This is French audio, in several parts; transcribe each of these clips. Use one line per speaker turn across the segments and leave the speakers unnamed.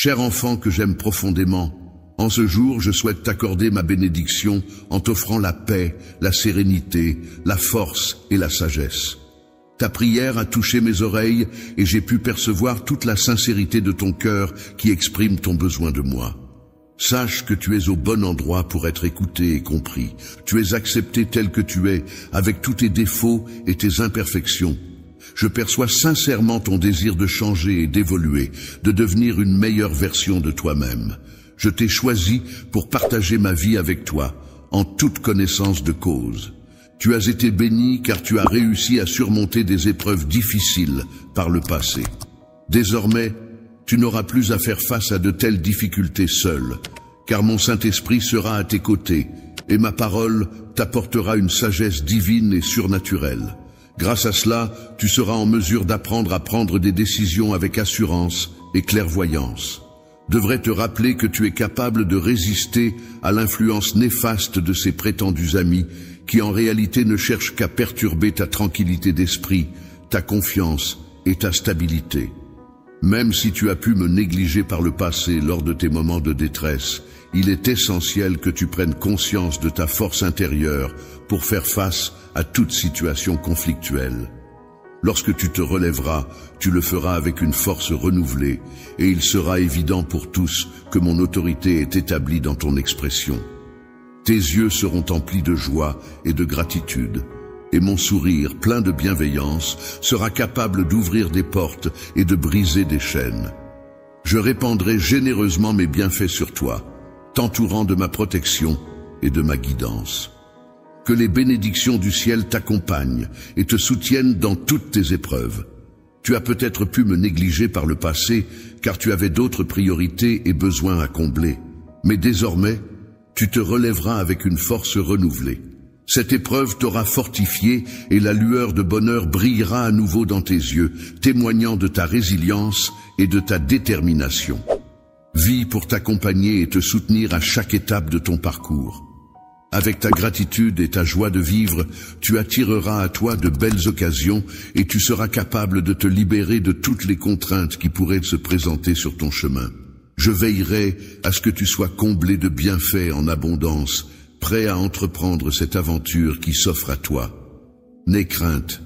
Cher enfant que j'aime profondément, en ce jour je souhaite t'accorder ma bénédiction en t'offrant la paix, la sérénité, la force et la sagesse. Ta prière a touché mes oreilles et j'ai pu percevoir toute la sincérité de ton cœur qui exprime ton besoin de moi. Sache que tu es au bon endroit pour être écouté et compris. Tu es accepté tel que tu es, avec tous tes défauts et tes imperfections. Je perçois sincèrement ton désir de changer et d'évoluer, de devenir une meilleure version de toi-même. Je t'ai choisi pour partager ma vie avec toi, en toute connaissance de cause. Tu as été béni car tu as réussi à surmonter des épreuves difficiles par le passé. Désormais, tu n'auras plus à faire face à de telles difficultés seul, car mon Saint-Esprit sera à tes côtés, et ma parole t'apportera une sagesse divine et surnaturelle. Grâce à cela, tu seras en mesure d'apprendre à prendre des décisions avec assurance et clairvoyance. Devrais te rappeler que tu es capable de résister à l'influence néfaste de ces prétendus amis qui en réalité ne cherchent qu'à perturber ta tranquillité d'esprit, ta confiance et ta stabilité. Même si tu as pu me négliger par le passé lors de tes moments de détresse, il est essentiel que tu prennes conscience de ta force intérieure pour faire face à toute situation conflictuelle. Lorsque tu te relèveras, tu le feras avec une force renouvelée, et il sera évident pour tous que mon autorité est établie dans ton expression. Tes yeux seront emplis de joie et de gratitude, et mon sourire, plein de bienveillance, sera capable d'ouvrir des portes et de briser des chaînes. Je répandrai généreusement mes bienfaits sur toi, t'entourant de ma protection et de ma guidance. Que les bénédictions du ciel t'accompagnent et te soutiennent dans toutes tes épreuves. Tu as peut-être pu me négliger par le passé, car tu avais d'autres priorités et besoins à combler. Mais désormais, tu te relèveras avec une force renouvelée. Cette épreuve t'aura fortifié et la lueur de bonheur brillera à nouveau dans tes yeux, témoignant de ta résilience et de ta détermination. Vis pour t'accompagner et te soutenir à chaque étape de ton parcours. Avec ta gratitude et ta joie de vivre, tu attireras à toi de belles occasions et tu seras capable de te libérer de toutes les contraintes qui pourraient se présenter sur ton chemin. Je veillerai à ce que tu sois comblé de bienfaits en abondance, prêt à entreprendre cette aventure qui s'offre à toi. N'aie crainte,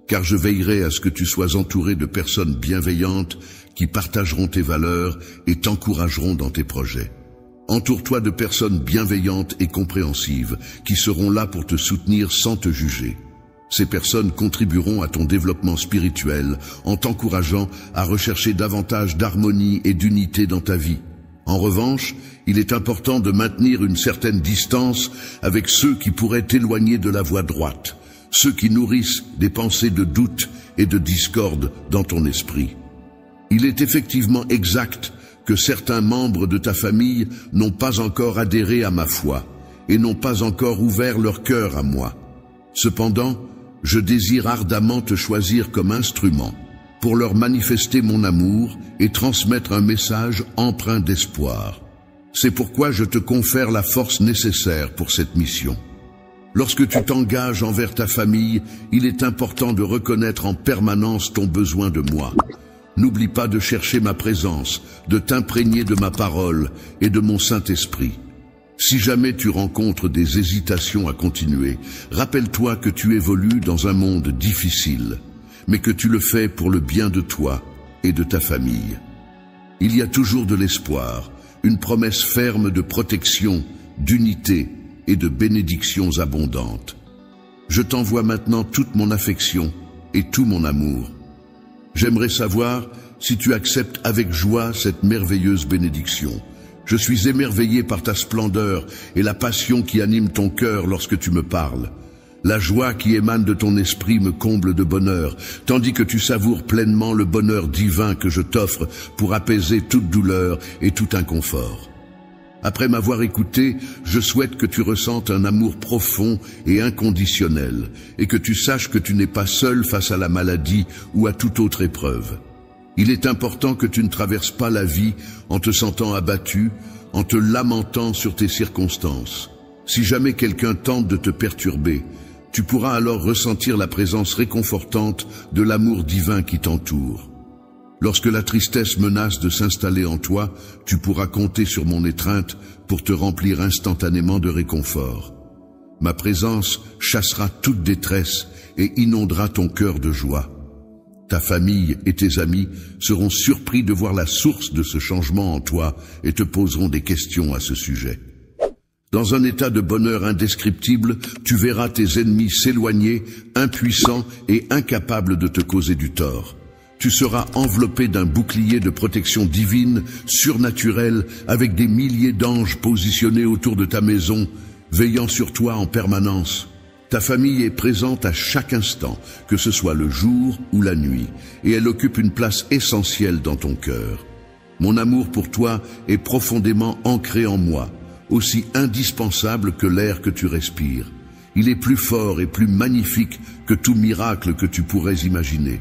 car je veillerai à ce que tu sois entouré de personnes bienveillantes qui partageront tes valeurs et t'encourageront dans tes projets. Entoure-toi de personnes bienveillantes et compréhensives qui seront là pour te soutenir sans te juger. Ces personnes contribueront à ton développement spirituel en t'encourageant à rechercher davantage d'harmonie et d'unité dans ta vie. En revanche, il est important de maintenir une certaine distance avec ceux qui pourraient t'éloigner de la voie droite, ceux qui nourrissent des pensées de doute et de discorde dans ton esprit. Il est effectivement exact que certains membres de ta famille n'ont pas encore adhéré à ma foi et n'ont pas encore ouvert leur cœur à moi. Cependant, je désire ardemment te choisir comme instrument pour leur manifester mon amour et transmettre un message empreint d'espoir. C'est pourquoi je te confère la force nécessaire pour cette mission. Lorsque tu t'engages envers ta famille, il est important de reconnaître en permanence ton besoin de moi. N'oublie pas de chercher ma présence, de t'imprégner de ma parole et de mon Saint-Esprit. Si jamais tu rencontres des hésitations à continuer, rappelle-toi que tu évolues dans un monde difficile, mais que tu le fais pour le bien de toi et de ta famille. Il y a toujours de l'espoir, une promesse ferme de protection, d'unité et de bénédictions abondantes. Je t'envoie maintenant toute mon affection et tout mon amour. J'aimerais savoir si tu acceptes avec joie cette merveilleuse bénédiction. Je suis émerveillé par ta splendeur et la passion qui anime ton cœur lorsque tu me parles. La joie qui émane de ton esprit me comble de bonheur, tandis que tu savoures pleinement le bonheur divin que je t'offre pour apaiser toute douleur et tout inconfort. Après m'avoir écouté, je souhaite que tu ressentes un amour profond et inconditionnel, et que tu saches que tu n'es pas seul face à la maladie ou à toute autre épreuve. Il est important que tu ne traverses pas la vie en te sentant abattu, en te lamentant sur tes circonstances. Si jamais quelqu'un tente de te perturber, tu pourras alors ressentir la présence réconfortante de l'amour divin qui t'entoure. Lorsque la tristesse menace de s'installer en toi, tu pourras compter sur mon étreinte pour te remplir instantanément de réconfort. Ma présence chassera toute détresse et inondera ton cœur de joie. Ta famille et tes amis seront surpris de voir la source de ce changement en toi et te poseront des questions à ce sujet. Dans un état de bonheur indescriptible, tu verras tes ennemis s'éloigner, impuissants et incapables de te causer du tort. Tu seras enveloppé d'un bouclier de protection divine, surnaturelle, avec des milliers d'anges positionnés autour de ta maison, veillant sur toi en permanence. Ta famille est présente à chaque instant, que ce soit le jour ou la nuit, et elle occupe une place essentielle dans ton cœur. Mon amour pour toi est profondément ancré en moi, aussi indispensable que l'air que tu respires. Il est plus fort et plus magnifique que tout miracle que tu pourrais imaginer.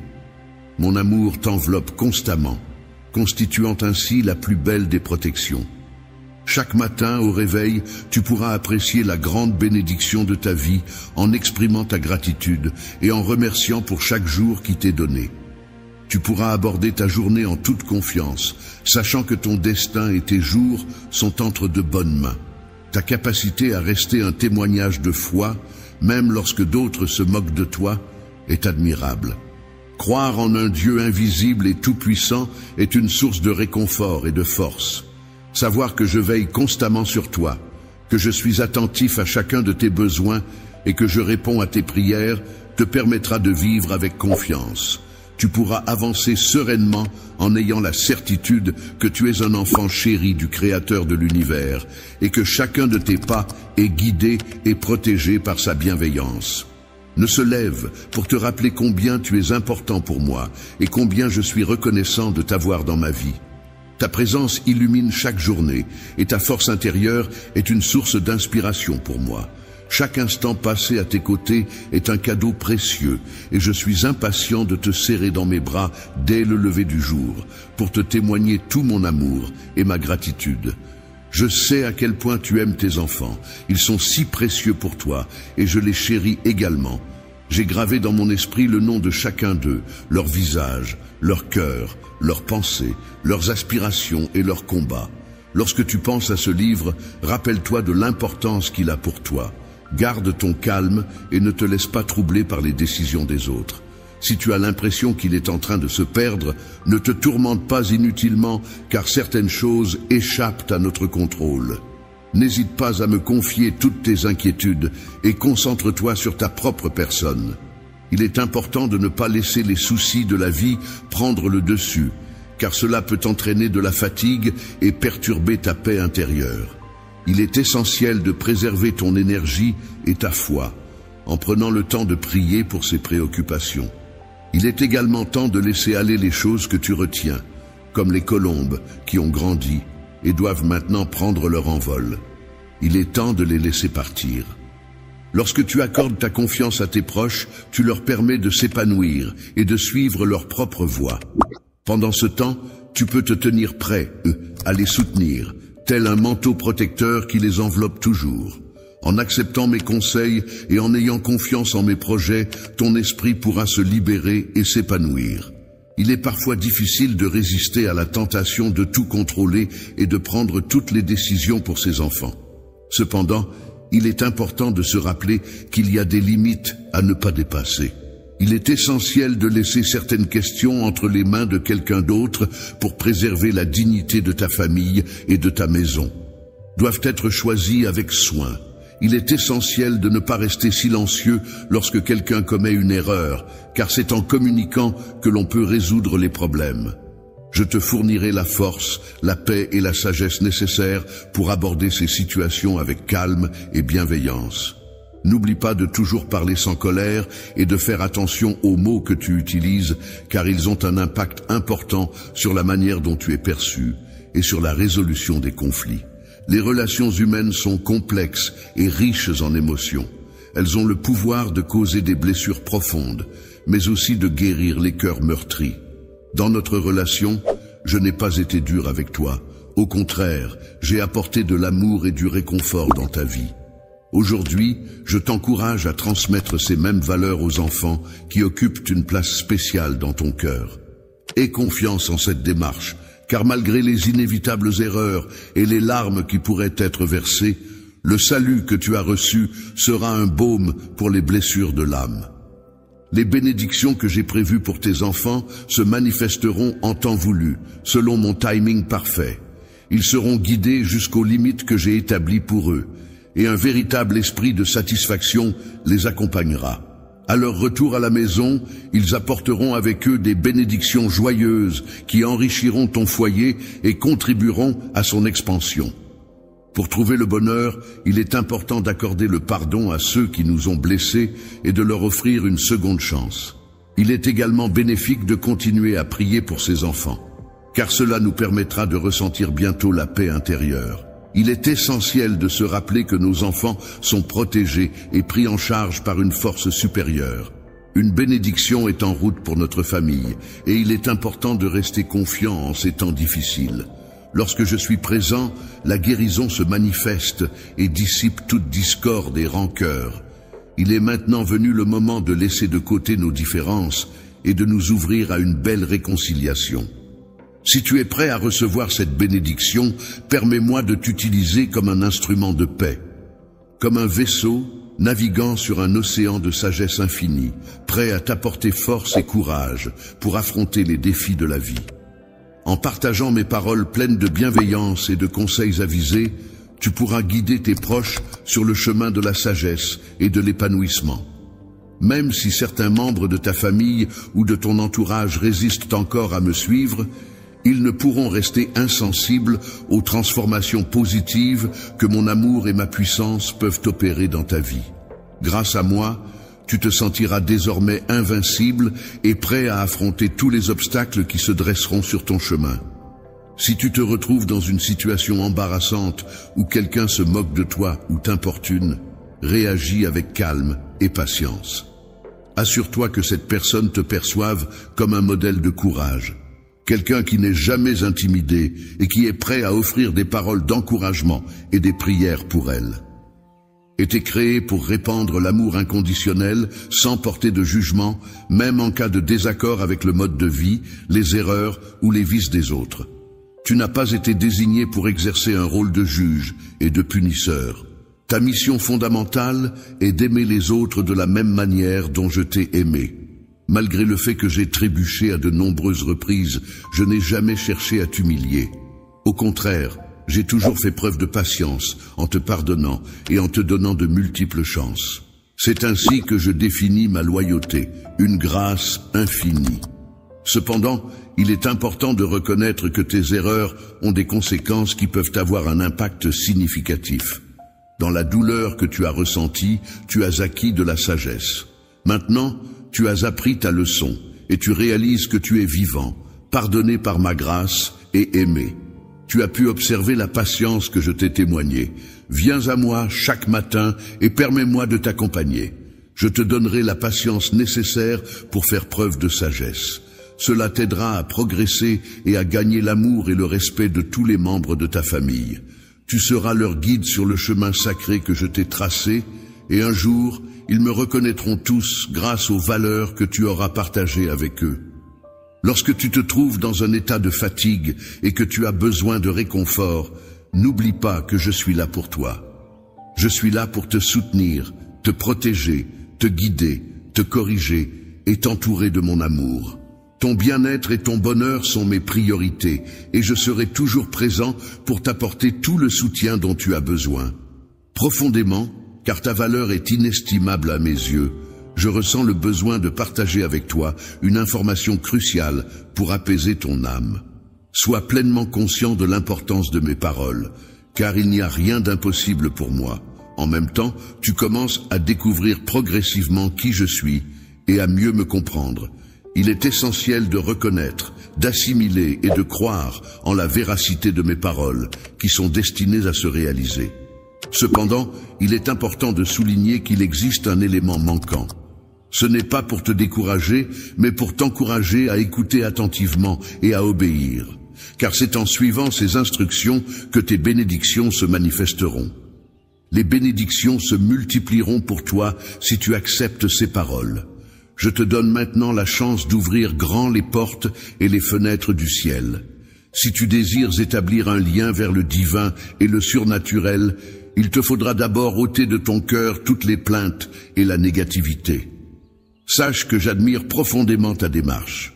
Mon amour t'enveloppe constamment, constituant ainsi la plus belle des protections. Chaque matin, au réveil, tu pourras apprécier la grande bénédiction de ta vie en exprimant ta gratitude et en remerciant pour chaque jour qui t'est donné. Tu pourras aborder ta journée en toute confiance, sachant que ton destin et tes jours sont entre de bonnes mains. Ta capacité à rester un témoignage de foi, même lorsque d'autres se moquent de toi, est admirable. Croire en un Dieu invisible et tout-puissant est une source de réconfort et de force. Savoir que je veille constamment sur toi, que je suis attentif à chacun de tes besoins et que je réponds à tes prières te permettra de vivre avec confiance. Tu pourras avancer sereinement en ayant la certitude que tu es un enfant chéri du Créateur de l'univers et que chacun de tes pas est guidé et protégé par sa bienveillance. Ne se lève pour te rappeler combien tu es important pour moi et combien je suis reconnaissant de t'avoir dans ma vie. Ta présence illumine chaque journée et ta force intérieure est une source d'inspiration pour moi. Chaque instant passé à tes côtés est un cadeau précieux et je suis impatient de te serrer dans mes bras dès le lever du jour pour te témoigner tout mon amour et ma gratitude. Je sais à quel point tu aimes tes enfants. Ils sont si précieux pour toi et je les chéris également. J'ai gravé dans mon esprit le nom de chacun d'eux, leur visage, leur cœur, leurs pensées, leurs aspirations et leurs combats. Lorsque tu penses à ce livre, rappelle-toi de l'importance qu'il a pour toi. Garde ton calme et ne te laisse pas troubler par les décisions des autres. Si tu as l'impression qu'il est en train de se perdre, ne te tourmente pas inutilement, car certaines choses échappent à notre contrôle. N'hésite pas à me confier toutes tes inquiétudes et concentre-toi sur ta propre personne. Il est important de ne pas laisser les soucis de la vie prendre le dessus, car cela peut entraîner de la fatigue et perturber ta paix intérieure. Il est essentiel de préserver ton énergie et ta foi, en prenant le temps de prier pour ces préoccupations. Il est également temps de laisser aller les choses que tu retiens, comme les colombes qui ont grandi et doivent maintenant prendre leur envol. Il est temps de les laisser partir. Lorsque tu accordes ta confiance à tes proches, tu leur permets de s'épanouir et de suivre leur propre voie. Pendant ce temps, tu peux te tenir prêt, à les soutenir, tel un manteau protecteur qui les enveloppe toujours. En acceptant mes conseils et en ayant confiance en mes projets, ton esprit pourra se libérer et s'épanouir. Il est parfois difficile de résister à la tentation de tout contrôler et de prendre toutes les décisions pour ses enfants. Cependant, il est important de se rappeler qu'il y a des limites à ne pas dépasser. Il est essentiel de laisser certaines questions entre les mains de quelqu'un d'autre pour préserver la dignité de ta famille et de ta maison. Doivent être choisies avec soin. Il est essentiel de ne pas rester silencieux lorsque quelqu'un commet une erreur, car c'est en communiquant que l'on peut résoudre les problèmes. Je te fournirai la force, la paix et la sagesse nécessaires pour aborder ces situations avec calme et bienveillance. N'oublie pas de toujours parler sans colère et de faire attention aux mots que tu utilises, car ils ont un impact important sur la manière dont tu es perçu et sur la résolution des conflits. Les relations humaines sont complexes et riches en émotions. Elles ont le pouvoir de causer des blessures profondes, mais aussi de guérir les cœurs meurtris. Dans notre relation, je n'ai pas été dur avec toi. Au contraire, j'ai apporté de l'amour et du réconfort dans ta vie. Aujourd'hui, je t'encourage à transmettre ces mêmes valeurs aux enfants qui occupent une place spéciale dans ton cœur. Aie confiance en cette démarche, car malgré les inévitables erreurs et les larmes qui pourraient être versées, le salut que tu as reçu sera un baume pour les blessures de l'âme. Les bénédictions que j'ai prévues pour tes enfants se manifesteront en temps voulu, selon mon timing parfait. Ils seront guidés jusqu'aux limites que j'ai établies pour eux, et un véritable esprit de satisfaction les accompagnera. À leur retour à la maison, ils apporteront avec eux des bénédictions joyeuses qui enrichiront ton foyer et contribueront à son expansion. Pour trouver le bonheur, il est important d'accorder le pardon à ceux qui nous ont blessés et de leur offrir une seconde chance. Il est également bénéfique de continuer à prier pour ses enfants, car cela nous permettra de ressentir bientôt la paix intérieure. Il est essentiel de se rappeler que nos enfants sont protégés et pris en charge par une force supérieure. Une bénédiction est en route pour notre famille, et il est important de rester confiant en ces temps difficiles. Lorsque je suis présent, la guérison se manifeste et dissipe toute discorde et rancœur. Il est maintenant venu le moment de laisser de côté nos différences et de nous ouvrir à une belle réconciliation. Si tu es prêt à recevoir cette bénédiction, permets-moi de t'utiliser comme un instrument de paix, comme un vaisseau naviguant sur un océan de sagesse infinie, prêt à t'apporter force et courage pour affronter les défis de la vie. En partageant mes paroles pleines de bienveillance et de conseils avisés, tu pourras guider tes proches sur le chemin de la sagesse et de l'épanouissement. Même si certains membres de ta famille ou de ton entourage résistent encore à me suivre, ils ne pourront rester insensibles aux transformations positives que mon amour et ma puissance peuvent opérer dans ta vie. Grâce à moi, tu te sentiras désormais invincible et prêt à affronter tous les obstacles qui se dresseront sur ton chemin. Si tu te retrouves dans une situation embarrassante où quelqu'un se moque de toi ou t'importune, réagis avec calme et patience. Assure-toi que cette personne te perçoive comme un modèle de courage, quelqu'un qui n'est jamais intimidé et qui est prêt à offrir des paroles d'encouragement et des prières pour elle. Était créé pour répandre l'amour inconditionnel sans porter de jugement, même en cas de désaccord avec le mode de vie, les erreurs ou les vices des autres. Tu n'as pas été désigné pour exercer un rôle de juge et de punisseur. Ta mission fondamentale est d'aimer les autres de la même manière dont je t'ai aimé. Malgré le fait que j'ai trébuché à de nombreuses reprises, je n'ai jamais cherché à t'humilier. Au contraire, j'ai toujours fait preuve de patience en te pardonnant et en te donnant de multiples chances. C'est ainsi que je définis ma loyauté, une grâce infinie. Cependant, il est important de reconnaître que tes erreurs ont des conséquences qui peuvent avoir un impact significatif. Dans la douleur que tu as ressentie, tu as acquis de la sagesse. Maintenant, tu as appris ta leçon et tu réalises que tu es vivant, pardonné par ma grâce et aimé. Tu as pu observer la patience que je t'ai témoignée. Viens à moi chaque matin et permets-moi de t'accompagner. Je te donnerai la patience nécessaire pour faire preuve de sagesse. Cela t'aidera à progresser et à gagner l'amour et le respect de tous les membres de ta famille. Tu seras leur guide sur le chemin sacré que je t'ai tracé, et un jour, ils me reconnaîtront tous grâce aux valeurs que tu auras partagées avec eux. Lorsque tu te trouves dans un état de fatigue et que tu as besoin de réconfort, n'oublie pas que je suis là pour toi. Je suis là pour te soutenir, te protéger, te guider, te corriger et t'entourer de mon amour. Ton bien-être et ton bonheur sont mes priorités et je serai toujours présent pour t'apporter tout le soutien dont tu as besoin. Profondément, car ta valeur est inestimable à mes yeux, je ressens le besoin de partager avec toi une information cruciale pour apaiser ton âme. Sois pleinement conscient de l'importance de mes paroles, car il n'y a rien d'impossible pour moi. En même temps, tu commences à découvrir progressivement qui je suis et à mieux me comprendre. Il est essentiel de reconnaître, d'assimiler et de croire en la véracité de mes paroles qui sont destinées à se réaliser. Cependant, il est important de souligner qu'il existe un élément manquant. Ce n'est pas pour te décourager, mais pour t'encourager à écouter attentivement et à obéir. Car c'est en suivant ces instructions que tes bénédictions se manifesteront. Les bénédictions se multiplieront pour toi si tu acceptes ces paroles. Je te donne maintenant la chance d'ouvrir grand les portes et les fenêtres du ciel. Si tu désires établir un lien vers le divin et le surnaturel, il te faudra d'abord ôter de ton cœur toutes les plaintes et la négativité. Sache que j'admire profondément ta démarche.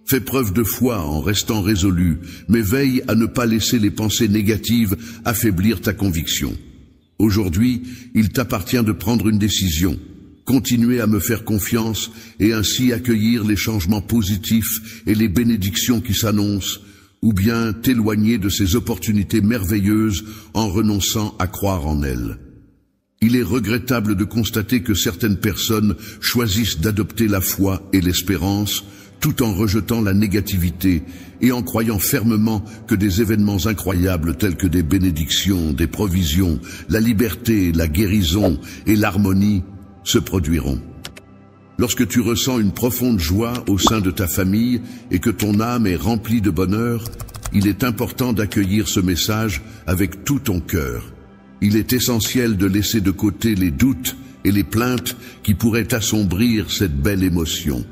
Fais preuve de foi en restant résolu, mais veille à ne pas laisser les pensées négatives affaiblir ta conviction. Aujourd'hui, il t'appartient de prendre une décision. Continuer à me faire confiance et ainsi accueillir les changements positifs et les bénédictions qui s'annoncent, ou bien t'éloigner de ces opportunités merveilleuses en renonçant à croire en elles. Il est regrettable de constater que certaines personnes choisissent d'adopter la foi et l'espérance tout en rejetant la négativité et en croyant fermement que des événements incroyables tels que des bénédictions, des provisions, la liberté, la guérison et l'harmonie se produiront. Lorsque tu ressens une profonde joie au sein de ta famille et que ton âme est remplie de bonheur, il est important d'accueillir ce message avec tout ton cœur. Il est essentiel de laisser de côté les doutes et les plaintes qui pourraient assombrir cette belle émotion.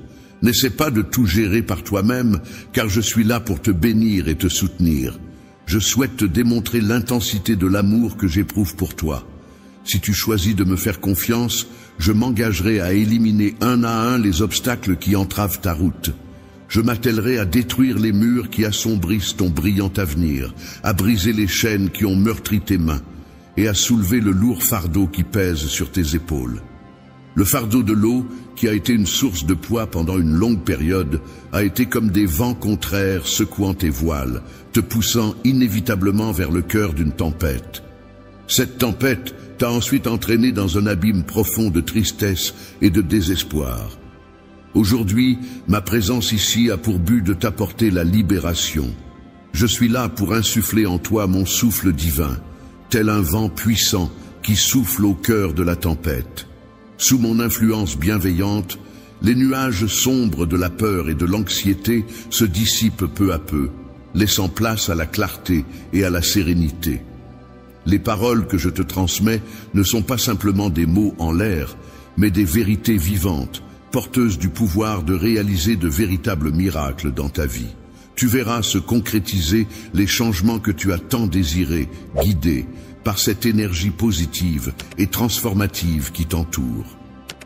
N'essaie pas de tout gérer par toi-même, car je suis là pour te bénir et te soutenir. Je souhaite te démontrer l'intensité de l'amour que j'éprouve pour toi. Si tu choisis de me faire confiance, je m'engagerai à éliminer un à un les obstacles qui entravent ta route. Je m'attellerai à détruire les murs qui assombrissent ton brillant avenir, à briser les chaînes qui ont meurtri tes mains, et à soulever le lourd fardeau qui pèse sur tes épaules. Le fardeau de l'eau, qui a été une source de poids pendant une longue période, a été comme des vents contraires secouant tes voiles, te poussant inévitablement vers le cœur d'une tempête. Cette tempête t'a ensuite entraîné dans un abîme profond de tristesse et de désespoir. Aujourd'hui, ma présence ici a pour but de t'apporter la libération. Je suis là pour insuffler en toi mon souffle divin, tel un vent puissant qui souffle au cœur de la tempête. Sous mon influence bienveillante, les nuages sombres de la peur et de l'anxiété se dissipent peu à peu, laissant place à la clarté et à la sérénité. Les paroles que je te transmets ne sont pas simplement des mots en l'air, mais des vérités vivantes, porteuses du pouvoir de réaliser de véritables miracles dans ta vie. Tu verras se concrétiser les changements que tu as tant désirés, guidés par cette énergie positive et transformative qui t'entoure.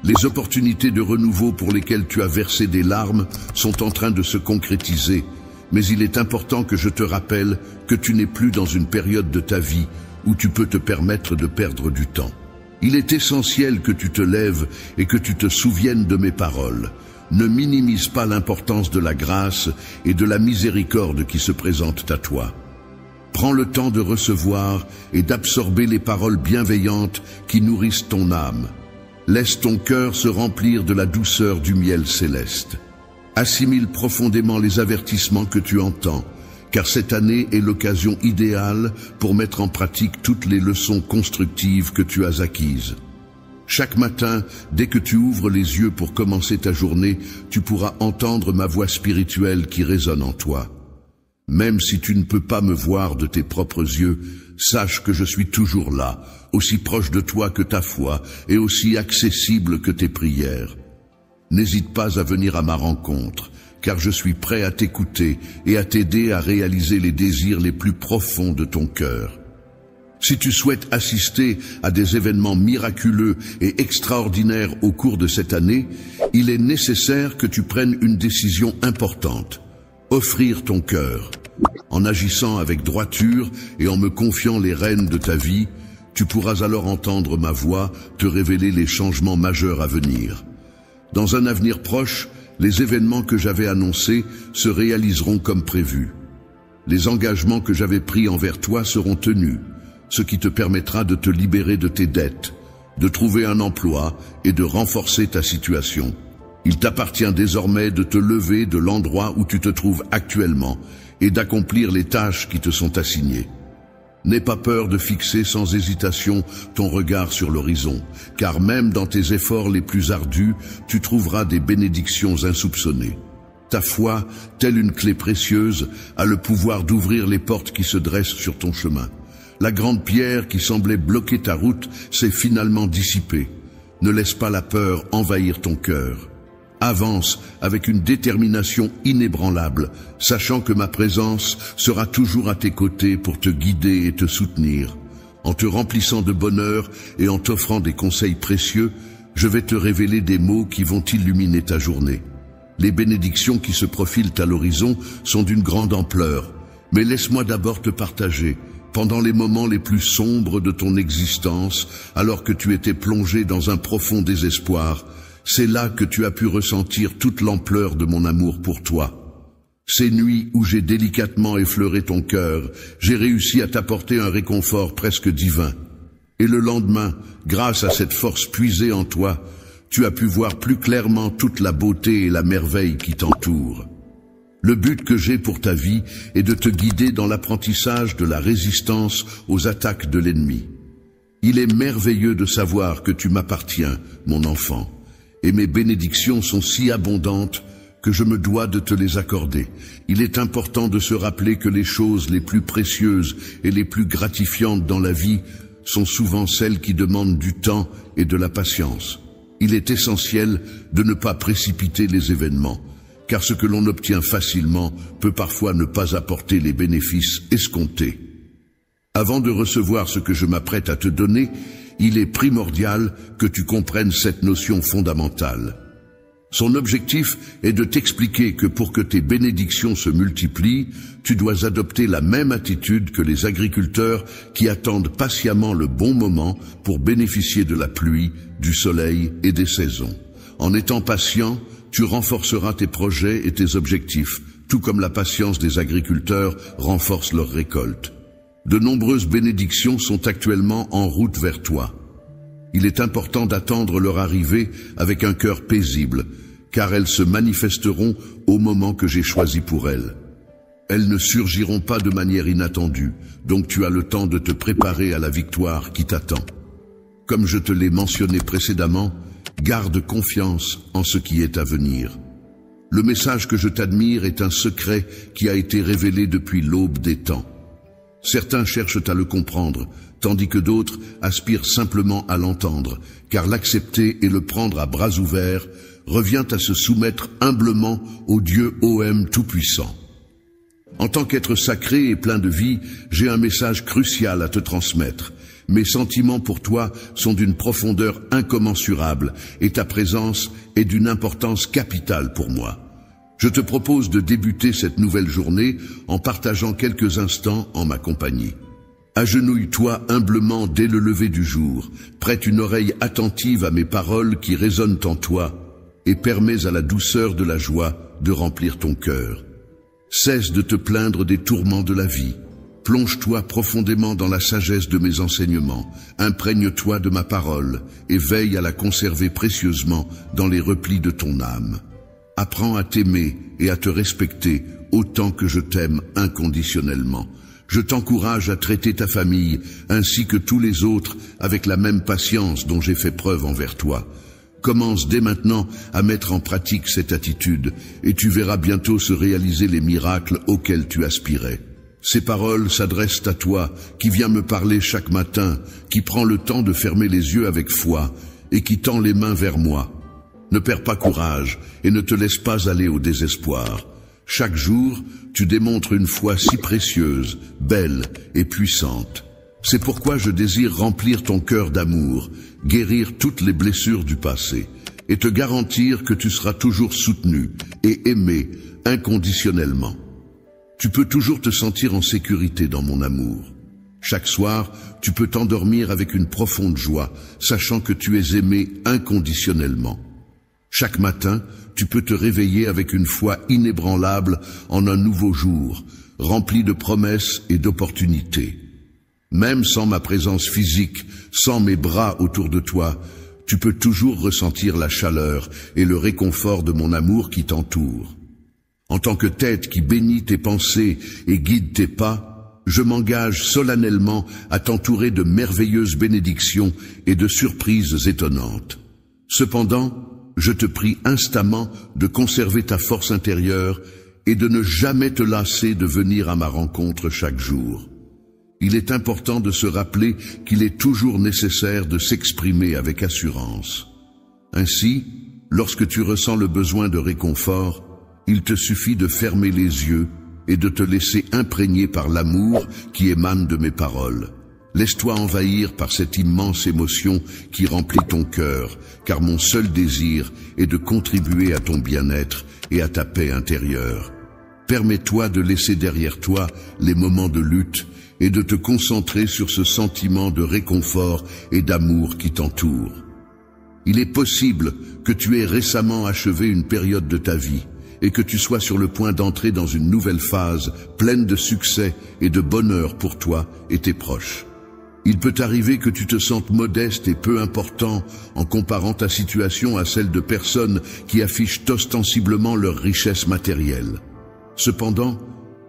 Les opportunités de renouveau pour lesquelles tu as versé des larmes sont en train de se concrétiser, mais il est important que je te rappelle que tu n'es plus dans une période de ta vie où tu peux te permettre de perdre du temps. Il est essentiel que tu te lèves et que tu te souviennes de mes paroles. Ne minimise pas l'importance de la grâce et de la miséricorde qui se présentent à toi. Prends le temps de recevoir et d'absorber les paroles bienveillantes qui nourrissent ton âme. Laisse ton cœur se remplir de la douceur du miel céleste. Assimile profondément les avertissements que tu entends, car cette année est l'occasion idéale pour mettre en pratique toutes les leçons constructives que tu as acquises. Chaque matin, dès que tu ouvres les yeux pour commencer ta journée, tu pourras entendre ma voix spirituelle qui résonne en toi. Même si tu ne peux pas me voir de tes propres yeux, sache que je suis toujours là, aussi proche de toi que ta foi et aussi accessible que tes prières. N'hésite pas à venir à ma rencontre, car je suis prêt à t'écouter et à t'aider à réaliser les désirs les plus profonds de ton cœur. Si tu souhaites assister à des événements miraculeux et extraordinaires au cours de cette année, il est nécessaire que tu prennes une décision importante. Offrir ton cœur. En agissant avec droiture et en me confiant les rênes de ta vie, tu pourras alors entendre ma voix te révéler les changements majeurs à venir. Dans un avenir proche, les événements que j'avais annoncés se réaliseront comme prévu. Les engagements que j'avais pris envers toi seront tenus, ce qui te permettra de te libérer de tes dettes, de trouver un emploi et de renforcer ta situation. Il t'appartient désormais de te lever de l'endroit où tu te trouves actuellement et d'accomplir les tâches qui te sont assignées. N'aie pas peur de fixer sans hésitation ton regard sur l'horizon, car même dans tes efforts les plus ardus, tu trouveras des bénédictions insoupçonnées. Ta foi, telle une clé précieuse, a le pouvoir d'ouvrir les portes qui se dressent sur ton chemin. La grande pierre qui semblait bloquer ta route s'est finalement dissipée. Ne laisse pas la peur envahir ton cœur. Avance avec une détermination inébranlable, sachant que ma présence sera toujours à tes côtés pour te guider et te soutenir. En te remplissant de bonheur et en t'offrant des conseils précieux, je vais te révéler des mots qui vont illuminer ta journée. Les bénédictions qui se profilent à l'horizon sont d'une grande ampleur, mais laisse-moi d'abord te partager, pendant les moments les plus sombres de ton existence, alors que tu étais plongé dans un profond désespoir, c'est là que tu as pu ressentir toute l'ampleur de mon amour pour toi. Ces nuits où j'ai délicatement effleuré ton cœur, j'ai réussi à t'apporter un réconfort presque divin. Et le lendemain, grâce à cette force puisée en toi, tu as pu voir plus clairement toute la beauté et la merveille qui t'entourent. Le but que j'ai pour ta vie est de te guider dans l'apprentissage de la résistance aux attaques de l'ennemi. Il est merveilleux de savoir que tu m'appartiens, mon enfant, et mes bénédictions sont si abondantes que je me dois de te les accorder. Il est important de se rappeler que les choses les plus précieuses et les plus gratifiantes dans la vie sont souvent celles qui demandent du temps et de la patience. Il est essentiel de ne pas précipiter les événements, car ce que l'on obtient facilement peut parfois ne pas apporter les bénéfices escomptés. Avant de recevoir ce que je m'apprête à te donner, il est primordial que tu comprennes cette notion fondamentale. Son objectif est de t'expliquer que pour que tes bénédictions se multiplient, tu dois adopter la même attitude que les agriculteurs qui attendent patiemment le bon moment pour bénéficier de la pluie, du soleil et des saisons. En étant patient, tu renforceras tes projets et tes objectifs, tout comme la patience des agriculteurs renforce leur récolte. De nombreuses bénédictions sont actuellement en route vers toi. Il est important d'attendre leur arrivée avec un cœur paisible, car elles se manifesteront au moment que j'ai choisi pour elles. Elles ne surgiront pas de manière inattendue, donc tu as le temps de te préparer à la victoire qui t'attend. Comme je te l'ai mentionné précédemment, garde confiance en ce qui est à venir. Le message que je t'admire est un secret qui a été révélé depuis l'aube des temps. Certains cherchent à le comprendre, tandis que d'autres aspirent simplement à l'entendre, car l'accepter et le prendre à bras ouverts revient à se soumettre humblement au Dieu OM Tout-Puissant. En tant qu'être sacré et plein de vie, j'ai un message crucial à te transmettre. Mes sentiments pour toi sont d'une profondeur incommensurable et ta présence est d'une importance capitale pour moi. Je te propose de débuter cette nouvelle journée en partageant quelques instants en ma compagnie. Agenouille-toi humblement dès le lever du jour, prête une oreille attentive à mes paroles qui résonnent en toi et permets à la douceur de la joie de remplir ton cœur. Cesse de te plaindre des tourments de la vie. Plonge-toi profondément dans la sagesse de mes enseignements, imprègne-toi de ma parole et veille à la conserver précieusement dans les replis de ton âme. Apprends à t'aimer et à te respecter autant que je t'aime inconditionnellement. Je t'encourage à traiter ta famille ainsi que tous les autres avec la même patience dont j'ai fait preuve envers toi. Commence dès maintenant à mettre en pratique cette attitude et tu verras bientôt se réaliser les miracles auxquels tu aspirais. Ces paroles s'adressent à toi qui viens me parler chaque matin, qui prends le temps de fermer les yeux avec foi et qui tend les mains vers moi. Ne perds pas courage et ne te laisse pas aller au désespoir. Chaque jour, tu démontres une foi si précieuse, belle et puissante. C'est pourquoi je désire remplir ton cœur d'amour, guérir toutes les blessures du passé et te garantir que tu seras toujours soutenu et aimé inconditionnellement. Tu peux toujours te sentir en sécurité dans mon amour. Chaque soir, tu peux t'endormir avec une profonde joie, sachant que tu es aimé inconditionnellement. Chaque matin, tu peux te réveiller avec une foi inébranlable en un nouveau jour, rempli de promesses et d'opportunités. Même sans ma présence physique, sans mes bras autour de toi, tu peux toujours ressentir la chaleur et le réconfort de mon amour qui t'entoure. En tant que tête qui bénit tes pensées et guide tes pas, je m'engage solennellement à t'entourer de merveilleuses bénédictions et de surprises étonnantes. Cependant, je te prie instamment de conserver ta force intérieure et de ne jamais te lasser de venir à ma rencontre chaque jour. Il est important de se rappeler qu'il est toujours nécessaire de s'exprimer avec assurance. Ainsi, lorsque tu ressens le besoin de réconfort, il te suffit de fermer les yeux et de te laisser imprégner par l'amour qui émane de mes paroles. Laisse-toi envahir par cette immense émotion qui remplit ton cœur, car mon seul désir est de contribuer à ton bien-être et à ta paix intérieure. Permets-toi de laisser derrière toi les moments de lutte et de te concentrer sur ce sentiment de réconfort et d'amour qui t'entoure. Il est possible que tu aies récemment achevé une période de ta vie et que tu sois sur le point d'entrer dans une nouvelle phase pleine de succès et de bonheur pour toi et tes proches. Il peut arriver que tu te sentes modeste et peu important en comparant ta situation à celle de personnes qui affichent ostensiblement leur richesse matérielle. Cependant,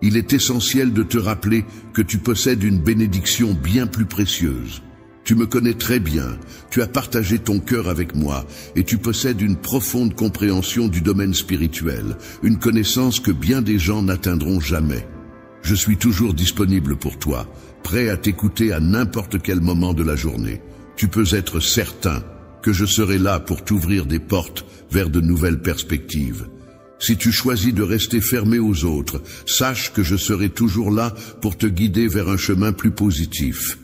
il est essentiel de te rappeler que tu possèdes une bénédiction bien plus précieuse. Tu me connais très bien, tu as partagé ton cœur avec moi et tu possèdes une profonde compréhension du domaine spirituel, une connaissance que bien des gens n'atteindront jamais. Je suis toujours disponible pour toi, prêt à t'écouter à n'importe quel moment de la journée. Tu peux être certain que je serai là pour t'ouvrir des portes vers de nouvelles perspectives. Si tu choisis de rester fermé aux autres, sache que je serai toujours là pour te guider vers un chemin plus positif.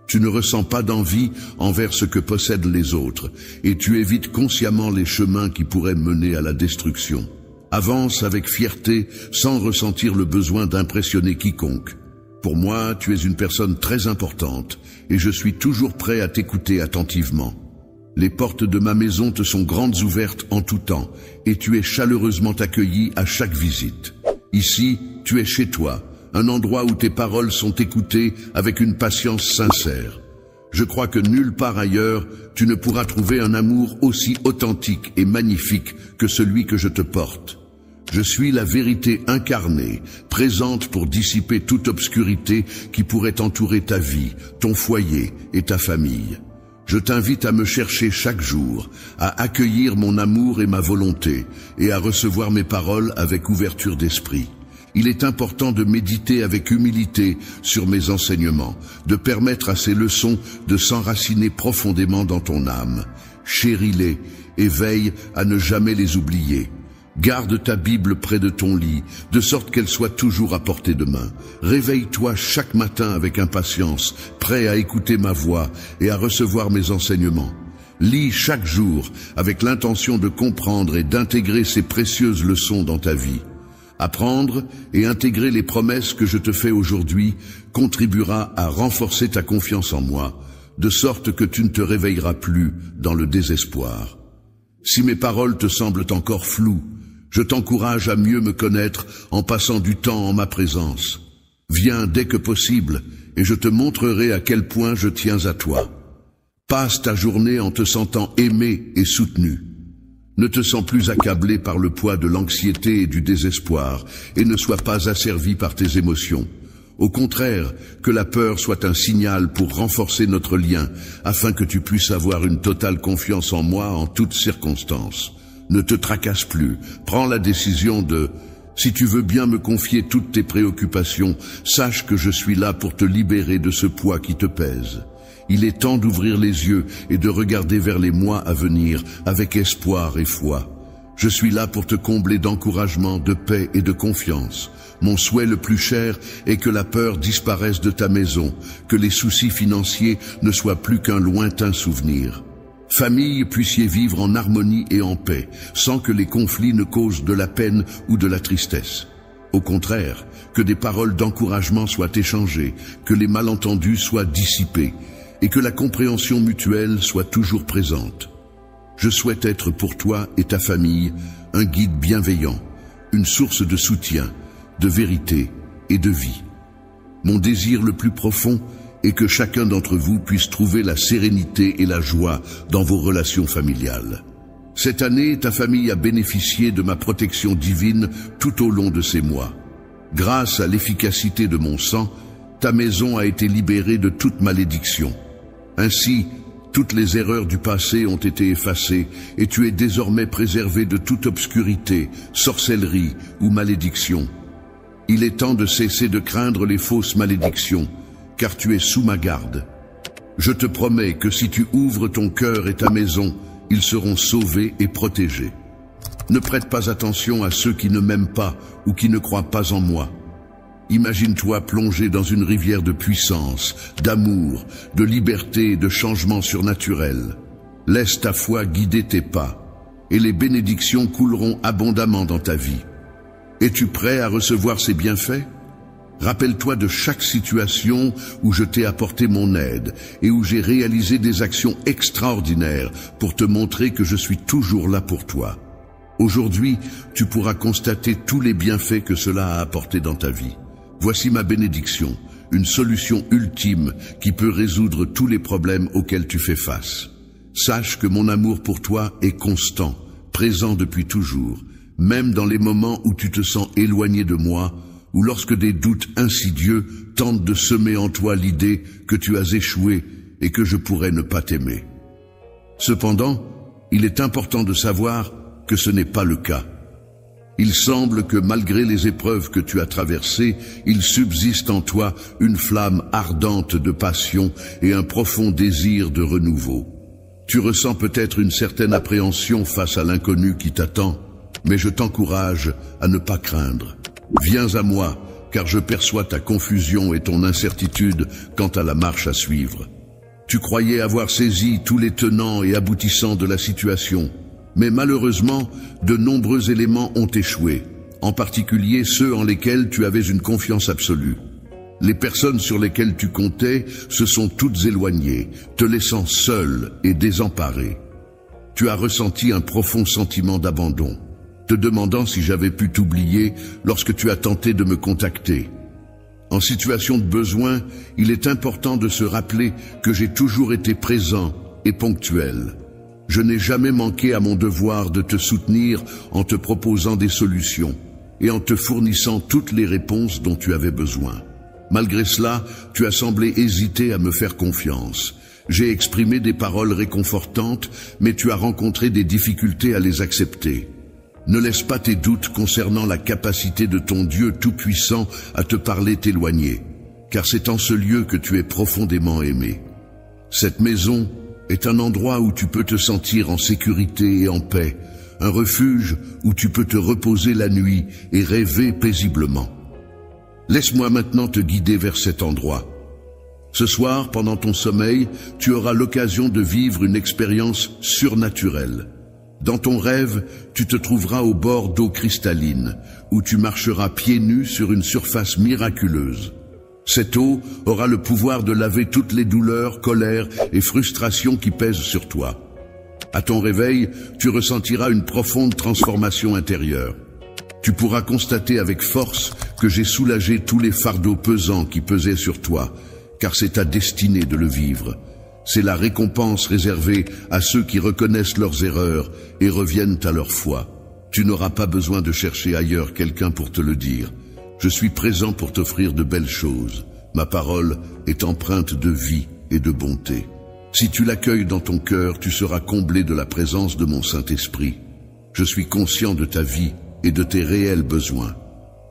Tu ne ressens pas d'envie envers ce que possèdent les autres, et tu évites consciemment les chemins qui pourraient mener à la destruction. Avance avec fierté sans ressentir le besoin d'impressionner quiconque. Pour moi, tu es une personne très importante, et je suis toujours prêt à t'écouter attentivement. Les portes de ma maison te sont grandes ouvertes en tout temps, et tu es chaleureusement accueilli à chaque visite. Ici, tu es chez toi, un endroit où tes paroles sont écoutées avec une patience sincère. Je crois que nulle part ailleurs, tu ne pourras trouver un amour aussi authentique et magnifique que celui que je te porte. Je suis la vérité incarnée, présente pour dissiper toute obscurité qui pourrait entourer ta vie, ton foyer et ta famille. Je t'invite à me chercher chaque jour, à accueillir mon amour et ma volonté, et à recevoir mes paroles avec ouverture d'esprit. Il est important de méditer avec humilité sur mes enseignements, de permettre à ces leçons de s'enraciner profondément dans ton âme. Chéris-les et veille à ne jamais les oublier. Garde ta Bible près de ton lit, de sorte qu'elle soit toujours à portée de main. Réveille-toi chaque matin avec impatience, prêt à écouter ma voix et à recevoir mes enseignements. Lis chaque jour avec l'intention de comprendre et d'intégrer ces précieuses leçons dans ta vie. Apprendre et intégrer les promesses que je te fais aujourd'hui contribuera à renforcer ta confiance en moi, de sorte que tu ne te réveilleras plus dans le désespoir. Si mes paroles te semblent encore floues, je t'encourage à mieux me connaître en passant du temps en ma présence. Viens dès que possible et je te montrerai à quel point je tiens à toi. Passe ta journée en te sentant aimé et soutenu. Ne te sens plus accablé par le poids de l'anxiété et du désespoir et ne sois pas asservi par tes émotions. Au contraire, que la peur soit un signal pour renforcer notre lien afin que tu puisses avoir une totale confiance en moi en toutes circonstances. Ne te tracasse plus, prends la décision de... Si tu veux bien me confier toutes tes préoccupations, sache que je suis là pour te libérer de ce poids qui te pèse. Il est temps d'ouvrir les yeux et de regarder vers les mois à venir avec espoir et foi. Je suis là pour te combler d'encouragement, de paix et de confiance. Mon souhait le plus cher est que la peur disparaisse de ta maison, que les soucis financiers ne soient plus qu'un lointain souvenir. Famille, puissiez vivre en harmonie et en paix, sans que les conflits ne causent de la peine ou de la tristesse. Au contraire, que des paroles d'encouragement soient échangées, que les malentendus soient dissipés, et que la compréhension mutuelle soit toujours présente. Je souhaite être pour toi et ta famille un guide bienveillant, une source de soutien, de vérité et de vie. Mon désir le plus profond est que chacun d'entre vous puisse trouver la sérénité et la joie dans vos relations familiales. Cette année, ta famille a bénéficié de ma protection divine tout au long de ces mois. Grâce à l'efficacité de mon sang, ta maison a été libérée de toute malédiction. Ainsi, toutes les erreurs du passé ont été effacées et tu es désormais préservé de toute obscurité, sorcellerie ou malédiction. Il est temps de cesser de craindre les fausses malédictions, car tu es sous ma garde. Je te promets que si tu ouvres ton cœur et ta maison ils seront sauvés et protégés. Ne prête pas attention à ceux qui ne m'aiment pas ou qui ne croient pas en moi. Imagine-toi plongé dans une rivière de puissance, d'amour, de liberté et de changement surnaturel. Laisse ta foi guider tes pas, et les bénédictions couleront abondamment dans ta vie. Es-tu prêt à recevoir ces bienfaits? Rappelle-toi de chaque situation où je t'ai apporté mon aide et où j'ai réalisé des actions extraordinaires pour te montrer que je suis toujours là pour toi. Aujourd'hui, tu pourras constater tous les bienfaits que cela a apporté dans ta vie. Voici ma bénédiction, une solution ultime qui peut résoudre tous les problèmes auxquels tu fais face. Sache que mon amour pour toi est constant, présent depuis toujours, même dans les moments où tu te sens éloigné de moi, ou lorsque des doutes insidieux tentent de semer en toi l'idée que tu as échoué et que je pourrais ne pas t'aimer. Cependant, il est important de savoir que ce n'est pas le cas. Il semble que malgré les épreuves que tu as traversées, il subsiste en toi une flamme ardente de passion et un profond désir de renouveau. Tu ressens peut-être une certaine appréhension face à l'inconnu qui t'attend, mais je t'encourage à ne pas craindre. Viens à moi, car je perçois ta confusion et ton incertitude quant à la marche à suivre. Tu croyais avoir saisi tous les tenants et aboutissants de la situation, mais malheureusement, de nombreux éléments ont échoué, en particulier ceux en lesquels tu avais une confiance absolue. Les personnes sur lesquelles tu comptais se sont toutes éloignées, te laissant seul et désemparé. Tu as ressenti un profond sentiment d'abandon, te demandant si j'avais pu t'oublier lorsque tu as tenté de me contacter. En situation de besoin, il est important de se rappeler que j'ai toujours été présent et ponctuel. Je n'ai jamais manqué à mon devoir de te soutenir en te proposant des solutions et en te fournissant toutes les réponses dont tu avais besoin. Malgré cela, tu as semblé hésiter à me faire confiance. J'ai exprimé des paroles réconfortantes, mais tu as rencontré des difficultés à les accepter. Ne laisse pas tes doutes concernant la capacité de ton Dieu Tout-Puissant à te parler t'éloigner, car c'est en ce lieu que tu es profondément aimé. Cette maison est un endroit où tu peux te sentir en sécurité et en paix, un refuge où tu peux te reposer la nuit et rêver paisiblement. Laisse-moi maintenant te guider vers cet endroit. Ce soir, pendant ton sommeil, tu auras l'occasion de vivre une expérience surnaturelle. Dans ton rêve, tu te trouveras au bord d'eau cristalline, où tu marcheras pieds nus sur une surface miraculeuse. Cette eau aura le pouvoir de laver toutes les douleurs, colères et frustrations qui pèsent sur toi. À ton réveil, tu ressentiras une profonde transformation intérieure. Tu pourras constater avec force que j'ai soulagé tous les fardeaux pesants qui pesaient sur toi, car c'est ta destinée de le vivre. C'est la récompense réservée à ceux qui reconnaissent leurs erreurs et reviennent à leur foi. Tu n'auras pas besoin de chercher ailleurs quelqu'un pour te le dire. Je suis présent pour t'offrir de belles choses. Ma parole est empreinte de vie et de bonté. Si tu l'accueilles dans ton cœur, tu seras comblé de la présence de mon Saint-Esprit. Je suis conscient de ta vie et de tes réels besoins.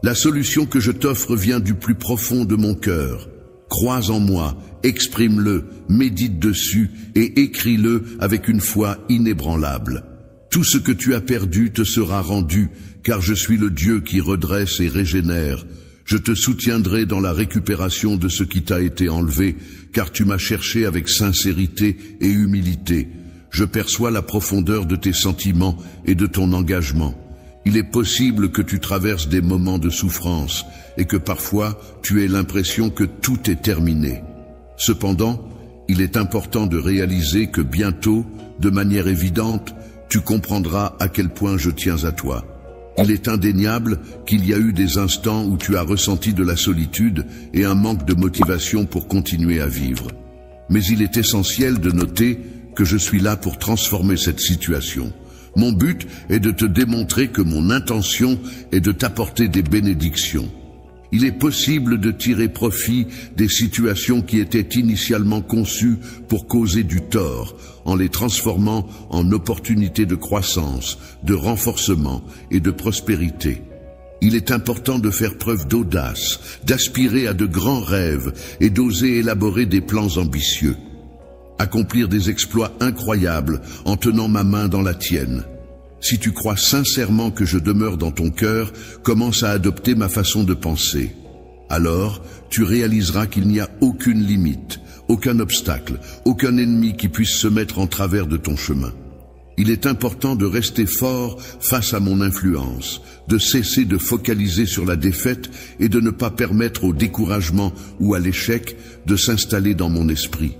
La solution que je t'offre vient du plus profond de mon cœur. Crois en moi, exprime-le, médite dessus et écris-le avec une foi inébranlable. Tout ce que tu as perdu te sera rendu, car je suis le Dieu qui redresse et régénère. Je te soutiendrai dans la récupération de ce qui t'a été enlevé, car tu m'as cherché avec sincérité et humilité. Je perçois la profondeur de tes sentiments et de ton engagement. Il est possible que tu traverses des moments de souffrance et que parfois tu aies l'impression que tout est terminé. Cependant, il est important de réaliser que bientôt, de manière évidente, tu comprendras à quel point je tiens à toi. Il est indéniable qu'il y a eu des instants où tu as ressenti de la solitude et un manque de motivation pour continuer à vivre. Mais il est essentiel de noter que je suis là pour transformer cette situation. Mon but est de te démontrer que mon intention est de t'apporter des bénédictions. Il est possible de tirer profit des situations qui étaient initialement conçues pour causer du tort, en les transformant en opportunités de croissance, de renforcement et de prospérité. Il est important de faire preuve d'audace, d'aspirer à de grands rêves et d'oser élaborer des plans ambitieux. accomplir des exploits incroyables en tenant ma main dans la tienne. Si tu crois sincèrement que je demeure dans ton cœur, commence à adopter ma façon de penser. Alors, tu réaliseras qu'il n'y a aucune limite, aucun obstacle, aucun ennemi qui puisse se mettre en travers de ton chemin. Il est important de rester fort face à mon influence, de cesser de focaliser sur la défaite et de ne pas permettre au découragement ou à l'échec de s'installer dans mon esprit.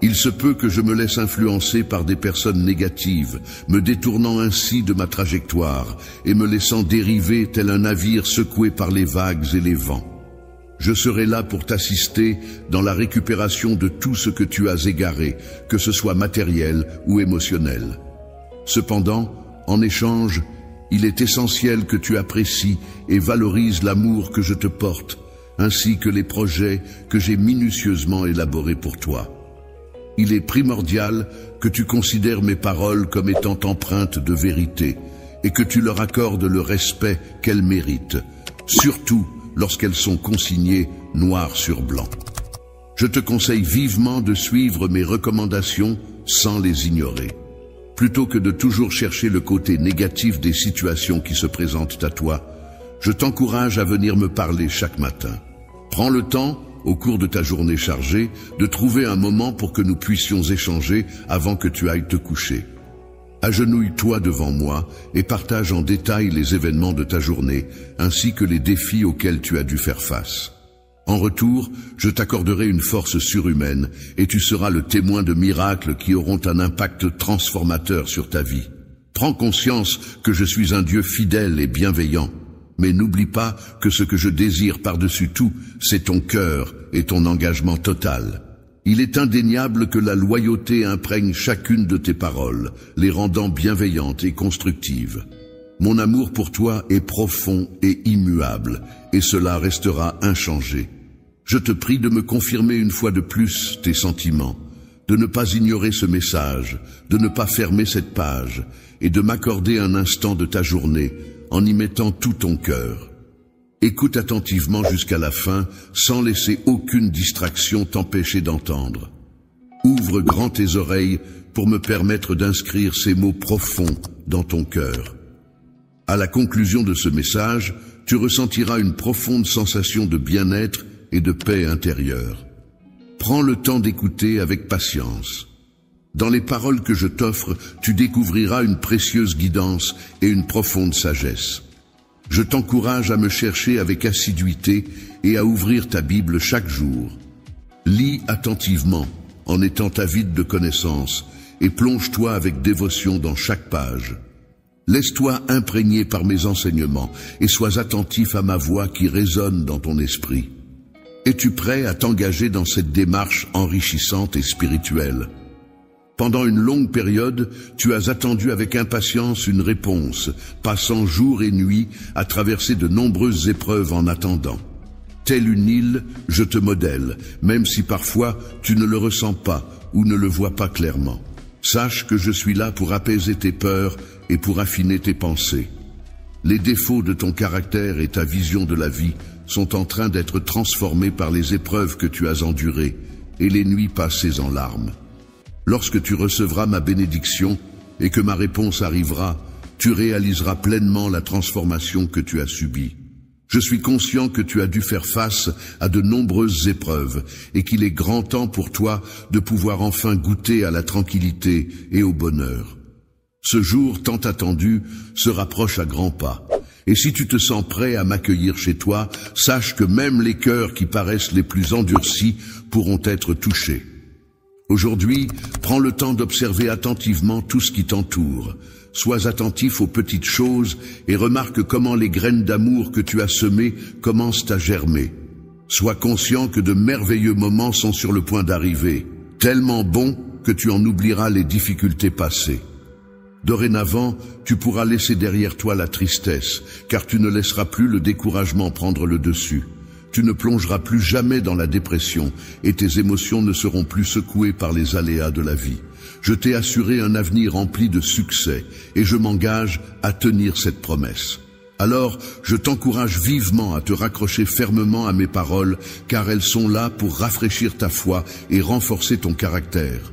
Il se peut que je me laisse influencer par des personnes négatives, me détournant ainsi de ma trajectoire et me laissant dériver tel un navire secoué par les vagues et les vents. Je serai là pour t'assister dans la récupération de tout ce que tu as égaré, que ce soit matériel ou émotionnel. Cependant, en échange, il est essentiel que tu apprécies et valorises l'amour que je te porte, ainsi que les projets que j'ai minutieusement élaborés pour toi. Il est primordial que tu considères mes paroles comme étant empreintes de vérité et que tu leur accordes le respect qu'elles méritent, surtout lorsqu'elles sont consignées noir sur blanc. Je te conseille vivement de suivre mes recommandations sans les ignorer. Plutôt que de toujours chercher le côté négatif des situations qui se présentent à toi, je t'encourage à venir me parler chaque matin. Prends le temps, au cours de ta journée chargée, de trouver un moment pour que nous puissions échanger avant que tu ailles te coucher. Agenouille-toi devant moi et partage en détail les événements de ta journée, ainsi que les défis auxquels tu as dû faire face. En retour, je t'accorderai une force surhumaine et tu seras le témoin de miracles qui auront un impact transformateur sur ta vie. Prends conscience que je suis un Dieu fidèle et bienveillant. Mais n'oublie pas que ce que je désire par-dessus tout, c'est ton cœur et ton engagement total. Il est indéniable que la loyauté imprègne chacune de tes paroles, les rendant bienveillantes et constructives. Mon amour pour toi est profond et immuable, et cela restera inchangé. Je te prie de me confirmer une fois de plus tes sentiments, de ne pas ignorer ce message, de ne pas fermer cette page, et de m'accorder un instant de ta journée, en y mettant tout ton cœur. Écoute attentivement jusqu'à la fin, sans laisser aucune distraction t'empêcher d'entendre. Ouvre grand tes oreilles pour me permettre d'inscrire ces mots profonds dans ton cœur. À la conclusion de ce message, tu ressentiras une profonde sensation de bien-être et de paix intérieure. Prends le temps d'écouter avec patience. Dans les paroles que je t'offre, tu découvriras une précieuse guidance et une profonde sagesse. Je t'encourage à me chercher avec assiduité et à ouvrir ta Bible chaque jour. Lis attentivement, en étant avide de connaissances, et plonge-toi avec dévotion dans chaque page. Laisse-toi imprégner par mes enseignements et sois attentif à ma voix qui résonne dans ton esprit. Es-tu prêt à t'engager dans cette démarche enrichissante et spirituelle? Pendant une longue période, tu as attendu avec impatience une réponse, passant jour et nuit à traverser de nombreuses épreuves en attendant. Telle une île, je te modèle, même si parfois tu ne le ressens pas ou ne le vois pas clairement. Sache que je suis là pour apaiser tes peurs et pour affiner tes pensées. Les défauts de ton caractère et ta vision de la vie sont en train d'être transformés par les épreuves que tu as endurées et les nuits passées en larmes. Lorsque tu recevras ma bénédiction et que ma réponse arrivera, tu réaliseras pleinement la transformation que tu as subie. Je suis conscient que tu as dû faire face à de nombreuses épreuves et qu'il est grand temps pour toi de pouvoir enfin goûter à la tranquillité et au bonheur. Ce jour tant attendu se rapproche à grands pas. Et si tu te sens prêt à m'accueillir chez toi, sache que même les cœurs qui paraissent les plus endurcis pourront être touchés. Aujourd'hui, prends le temps d'observer attentivement tout ce qui t'entoure. Sois attentif aux petites choses et remarque comment les graines d'amour que tu as semées commencent à germer. Sois conscient que de merveilleux moments sont sur le point d'arriver, tellement bons que tu en oublieras les difficultés passées. Dorénavant, tu pourras laisser derrière toi la tristesse, car tu ne laisseras plus le découragement prendre le dessus. Tu ne plongeras plus jamais dans la dépression et tes émotions ne seront plus secouées par les aléas de la vie. Je t'ai assuré un avenir rempli de succès et je m'engage à tenir cette promesse. Alors, je t'encourage vivement à te raccrocher fermement à mes paroles, car elles sont là pour rafraîchir ta foi et renforcer ton caractère.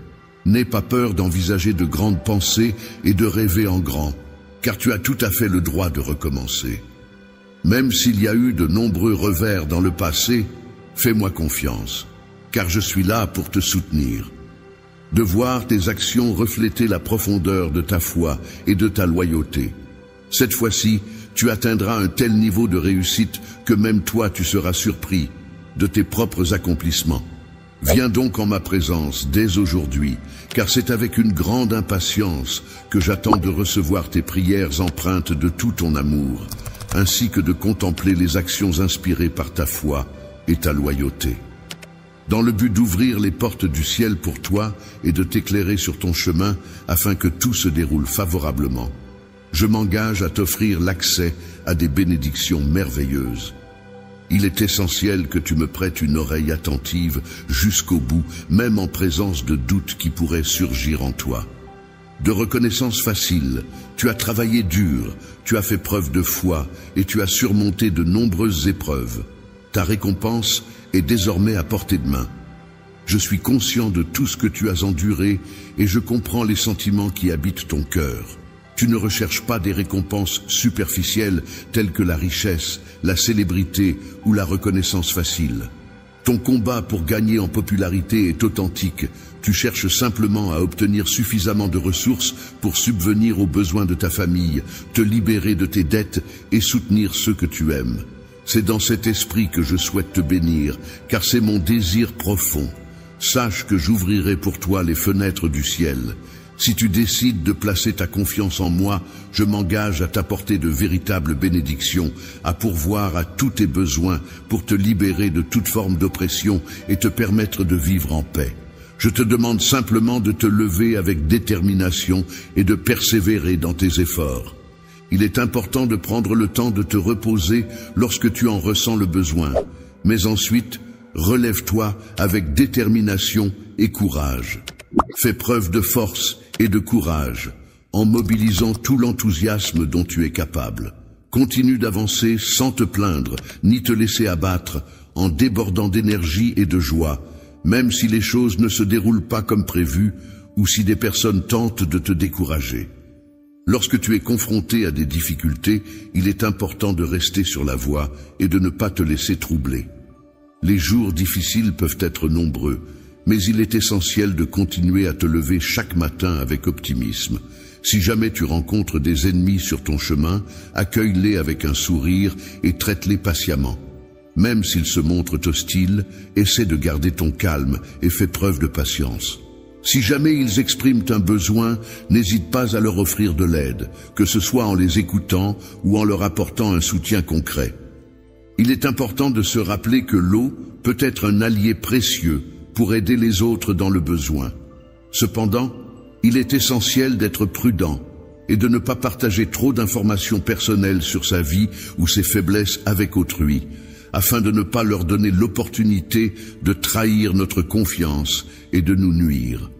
N'aie pas peur d'envisager de grandes pensées et de rêver en grand, car tu as tout à fait le droit de recommencer. Même s'il y a eu de nombreux revers dans le passé, fais-moi confiance, car je suis là pour te soutenir. De voir tes actions refléter la profondeur de ta foi et de ta loyauté. Cette fois-ci, tu atteindras un tel niveau de réussite que même toi tu seras surpris de tes propres accomplissements. Viens donc en ma présence dès aujourd'hui, car c'est avec une grande impatience que j'attends de recevoir tes prières empreintes de tout ton amour, ainsi que de contempler les actions inspirées par ta foi et ta loyauté. Dans le but d'ouvrir les portes du ciel pour toi et de t'éclairer sur ton chemin afin que tout se déroule favorablement, je m'engage à t'offrir l'accès à des bénédictions merveilleuses. Il est essentiel que tu me prêtes une oreille attentive jusqu'au bout, même en présence de doutes qui pourraient surgir en toi. De reconnaissance facile, tu as travaillé dur, tu as fait preuve de foi et tu as surmonté de nombreuses épreuves. Ta récompense est désormais à portée de main. Je suis conscient de tout ce que tu as enduré et je comprends les sentiments qui habitent ton cœur. Tu ne recherches pas des récompenses superficielles telles que la richesse, la célébrité ou la reconnaissance facile. Ton combat pour gagner en popularité est authentique. Tu cherches simplement à obtenir suffisamment de ressources pour subvenir aux besoins de ta famille, te libérer de tes dettes et soutenir ceux que tu aimes. C'est dans cet esprit que je souhaite te bénir, car c'est mon désir profond. Sache que j'ouvrirai pour toi les fenêtres du ciel. Si tu décides de placer ta confiance en moi, je m'engage à t'apporter de véritables bénédictions, à pourvoir à tous tes besoins pour te libérer de toute forme d'oppression et te permettre de vivre en paix. Je te demande simplement de te lever avec détermination et de persévérer dans tes efforts. Il est important de prendre le temps de te reposer lorsque tu en ressens le besoin, mais ensuite, relève-toi avec détermination et courage. Fais preuve de force et de courage, en mobilisant tout l'enthousiasme dont tu es capable. Continue d'avancer sans te plaindre, ni te laisser abattre, en débordant d'énergie et de joie, même si les choses ne se déroulent pas comme prévu, ou si des personnes tentent de te décourager. Lorsque tu es confronté à des difficultés, il est important de rester sur la voie et de ne pas te laisser troubler. Les jours difficiles peuvent être nombreux, mais il est essentiel de continuer à te lever chaque matin avec optimisme. Si jamais tu rencontres des ennemis sur ton chemin, accueille-les avec un sourire et traite-les patiemment. Même s'ils se montrent hostiles, essaie de garder ton calme et fais preuve de patience. Si jamais ils expriment un besoin, n'hésite pas à leur offrir de l'aide, que ce soit en les écoutant ou en leur apportant un soutien concret. Il est important de se rappeler que l'eau peut être un allié précieux pour aider les autres dans le besoin. Cependant, il est essentiel d'être prudent et de ne pas partager trop d'informations personnelles sur sa vie ou ses faiblesses avec autrui, afin de ne pas leur donner l'opportunité de trahir notre confiance et de nous nuire.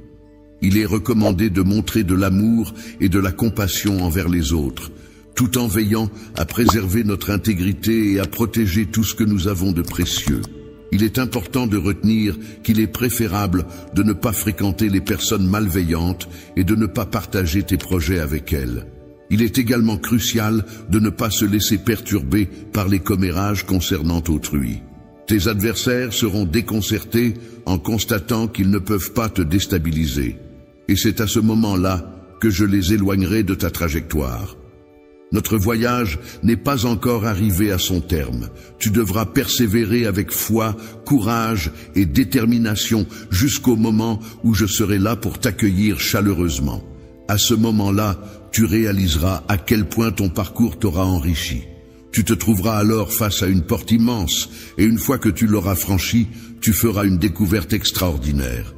Il est recommandé de montrer de l'amour et de la compassion envers les autres, tout en veillant à préserver notre intégrité et à protéger tout ce que nous avons de précieux. Il est important de retenir qu'il est préférable de ne pas fréquenter les personnes malveillantes et de ne pas partager tes projets avec elles. Il est également crucial de ne pas se laisser perturber par les commérages concernant autrui. Tes adversaires seront déconcertés en constatant qu'ils ne peuvent pas te déstabiliser. Et c'est à ce moment-là que je les éloignerai de ta trajectoire. Notre voyage n'est pas encore arrivé à son terme. Tu devras persévérer avec foi, courage et détermination jusqu'au moment où je serai là pour t'accueillir chaleureusement. À ce moment-là, tu réaliseras à quel point ton parcours t'aura enrichi. Tu te trouveras alors face à une porte immense, et une fois que tu l'auras franchie, tu feras une découverte extraordinaire.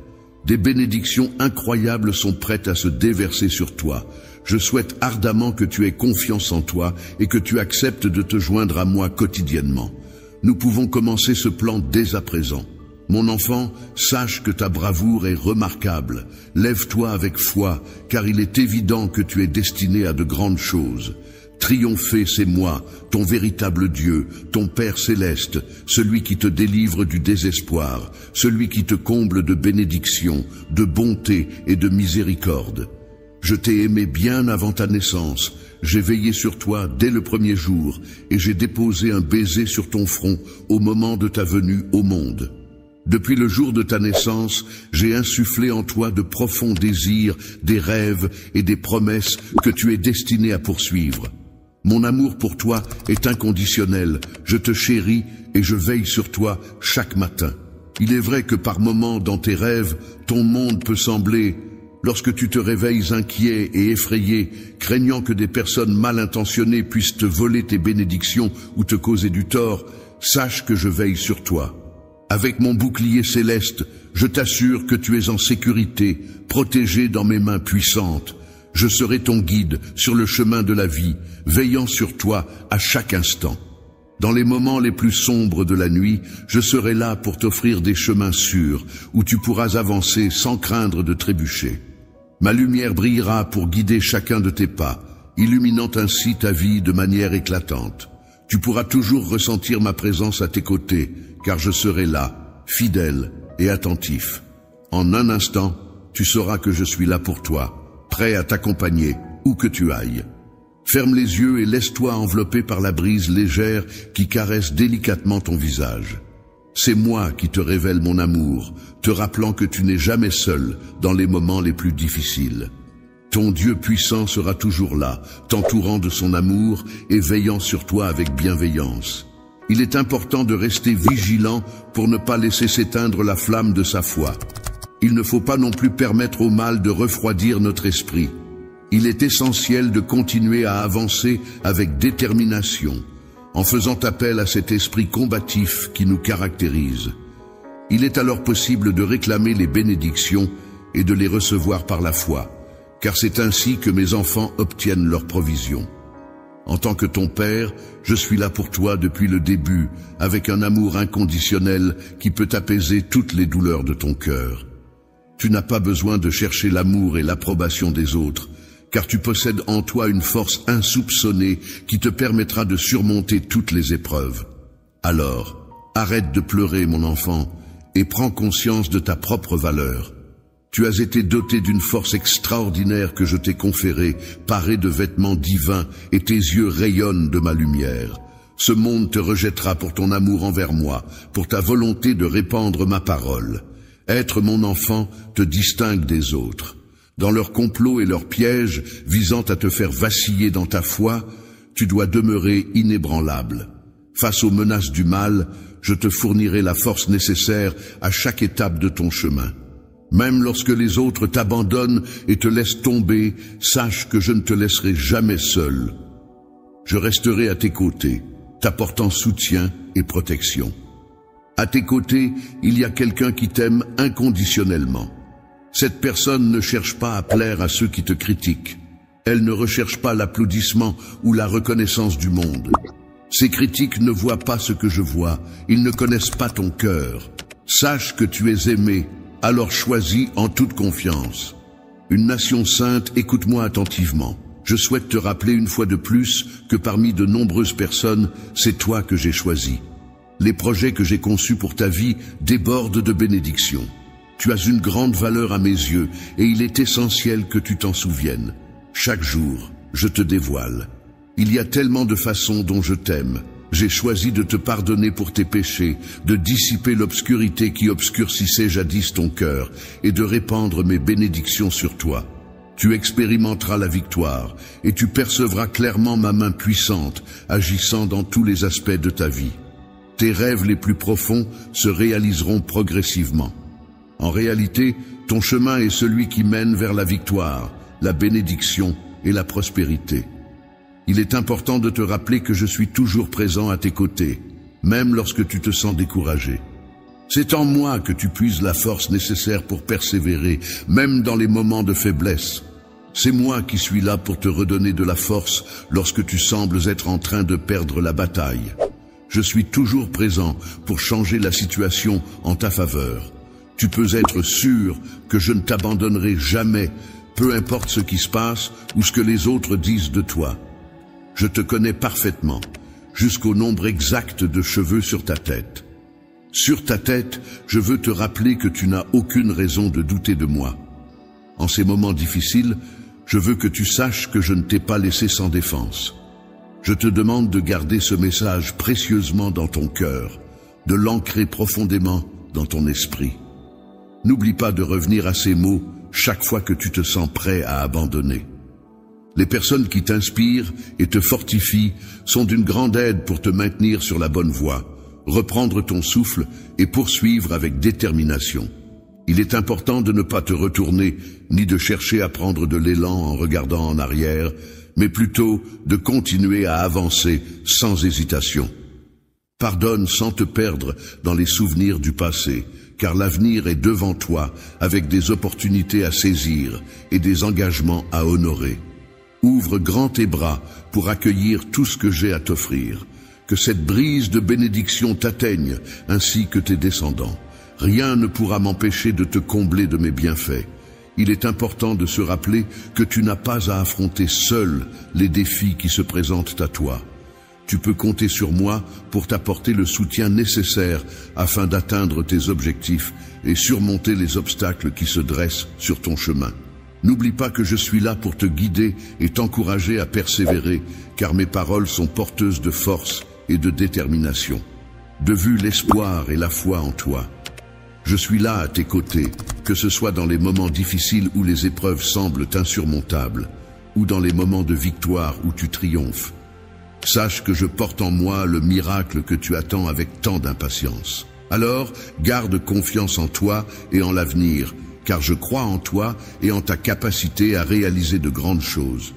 Des bénédictions incroyables sont prêtes à se déverser sur toi. Je souhaite ardemment que tu aies confiance en toi et que tu acceptes de te joindre à moi quotidiennement. Nous pouvons commencer ce plan dès à présent. Mon enfant, sache que ta bravoure est remarquable. Lève-toi avec foi, car il est évident que tu es destiné à de grandes choses. Triompher, c'est moi, ton véritable Dieu, ton Père céleste, celui qui te délivre du désespoir, celui qui te comble de bénédictions, de bonté et de miséricorde. Je t'ai aimé bien avant ta naissance, j'ai veillé sur toi dès le premier jour, et j'ai déposé un baiser sur ton front au moment de ta venue au monde. Depuis le jour de ta naissance, j'ai insufflé en toi de profonds désirs, des rêves et des promesses que tu es destiné à poursuivre. Mon amour pour toi est inconditionnel, je te chéris et je veille sur toi chaque matin. Il est vrai que par moments dans tes rêves, ton monde peut sembler, lorsque tu te réveilles inquiet et effrayé, craignant que des personnes mal intentionnées puissent te voler tes bénédictions ou te causer du tort, sache que je veille sur toi. Avec mon bouclier céleste, je t'assure que tu es en sécurité, protégé dans mes mains puissantes. Je serai ton guide sur le chemin de la vie, veillant sur toi à chaque instant. Dans les moments les plus sombres de la nuit, je serai là pour t'offrir des chemins sûrs, où tu pourras avancer sans craindre de trébucher. Ma lumière brillera pour guider chacun de tes pas, illuminant ainsi ta vie de manière éclatante. Tu pourras toujours ressentir ma présence à tes côtés, car je serai là, fidèle et attentif. En un instant, tu sauras que je suis là pour toi, prêt à t'accompagner où que tu ailles. Ferme les yeux et laisse-toi envelopper par la brise légère qui caresse délicatement ton visage. C'est moi qui te révèle mon amour, te rappelant que tu n'es jamais seul dans les moments les plus difficiles. Ton Dieu puissant sera toujours là, t'entourant de son amour et veillant sur toi avec bienveillance. Il est important de rester vigilant pour ne pas laisser s'éteindre la flamme de sa foi. Il ne faut pas non plus permettre au mal de refroidir notre esprit. Il est essentiel de continuer à avancer avec détermination, en faisant appel à cet esprit combatif qui nous caractérise. Il est alors possible de réclamer les bénédictions et de les recevoir par la foi, car c'est ainsi que mes enfants obtiennent leur provision. En tant que ton Père, je suis là pour toi depuis le début, avec un amour inconditionnel qui peut apaiser toutes les douleurs de ton cœur. Tu n'as pas besoin de chercher l'amour et l'approbation des autres, car tu possèdes en toi une force insoupçonnée qui te permettra de surmonter toutes les épreuves. Alors, arrête de pleurer, mon enfant, et prends conscience de ta propre valeur. Tu as été doté d'une force extraordinaire que je t'ai conférée, parée de vêtements divins, et tes yeux rayonnent de ma lumière. Ce monde te rejettera pour ton amour envers moi, pour ta volonté de répandre ma parole. Être mon enfant te distingue des autres. Dans leurs complots et leurs pièges visant à te faire vaciller dans ta foi, tu dois demeurer inébranlable. Face aux menaces du mal, je te fournirai la force nécessaire à chaque étape de ton chemin. Même lorsque les autres t'abandonnent et te laissent tomber, sache que je ne te laisserai jamais seul. Je resterai à tes côtés, t'apportant soutien et protection. À tes côtés, il y a quelqu'un qui t'aime inconditionnellement. Cette personne ne cherche pas à plaire à ceux qui te critiquent. Elle ne recherche pas l'applaudissement ou la reconnaissance du monde. Ces critiques ne voient pas ce que je vois, ils ne connaissent pas ton cœur. Sache que tu es aimé, alors choisis en toute confiance. Une nation sainte, écoute-moi attentivement. Je souhaite te rappeler une fois de plus que parmi de nombreuses personnes, c'est toi que j'ai choisi. Les projets que j'ai conçus pour ta vie débordent de bénédictions. Tu as une grande valeur à mes yeux et il est essentiel que tu t'en souviennes. Chaque jour, je te dévoile. Il y a tellement de façons dont je t'aime. J'ai choisi de te pardonner pour tes péchés, de dissiper l'obscurité qui obscurcissait jadis ton cœur et de répandre mes bénédictions sur toi. Tu expérimenteras la victoire et tu percevras clairement ma main puissante agissant dans tous les aspects de ta vie. Tes rêves les plus profonds se réaliseront progressivement. En réalité, ton chemin est celui qui mène vers la victoire, la bénédiction et la prospérité. Il est important de te rappeler que je suis toujours présent à tes côtés, même lorsque tu te sens découragé. C'est en moi que tu puises la force nécessaire pour persévérer, même dans les moments de faiblesse. C'est moi qui suis là pour te redonner de la force lorsque tu sembles être en train de perdre la bataille. Je suis toujours présent pour changer la situation en ta faveur. Tu peux être sûr que je ne t'abandonnerai jamais, peu importe ce qui se passe ou ce que les autres disent de toi. Je te connais parfaitement, jusqu'au nombre exact de cheveux sur ta tête. Sur ta tête, je veux te rappeler que tu n'as aucune raison de douter de moi. En ces moments difficiles, je veux que tu saches que je ne t'ai pas laissé sans défense. Je te demande de garder ce message précieusement dans ton cœur, de l'ancrer profondément dans ton esprit. N'oublie pas de revenir à ces mots chaque fois que tu te sens prêt à abandonner. Les personnes qui t'inspirent et te fortifient sont d'une grande aide pour te maintenir sur la bonne voie, reprendre ton souffle et poursuivre avec détermination. Il est important de ne pas te retourner ni de chercher à prendre de l'élan en regardant en arrière, mais plutôt de continuer à avancer sans hésitation. Pardonne sans te perdre dans les souvenirs du passé, car l'avenir est devant toi avec des opportunités à saisir et des engagements à honorer. Ouvre grand tes bras pour accueillir tout ce que j'ai à t'offrir. Que cette brise de bénédiction t'atteigne, ainsi que tes descendants. Rien ne pourra m'empêcher de te combler de mes bienfaits. Il est important de se rappeler que tu n'as pas à affronter seul les défis qui se présentent à toi. Tu peux compter sur moi pour t'apporter le soutien nécessaire afin d'atteindre tes objectifs et surmonter les obstacles qui se dressent sur ton chemin. N'oublie pas que je suis là pour te guider et t'encourager à persévérer, car mes paroles sont porteuses de force et de détermination. De vue l'espoir et la foi en toi. Je suis là à tes côtés, que ce soit dans les moments difficiles où les épreuves semblent insurmontables, ou dans les moments de victoire où tu triomphes. Sache que je porte en moi le miracle que tu attends avec tant d'impatience. Alors, garde confiance en toi et en l'avenir, car je crois en toi et en ta capacité à réaliser de grandes choses.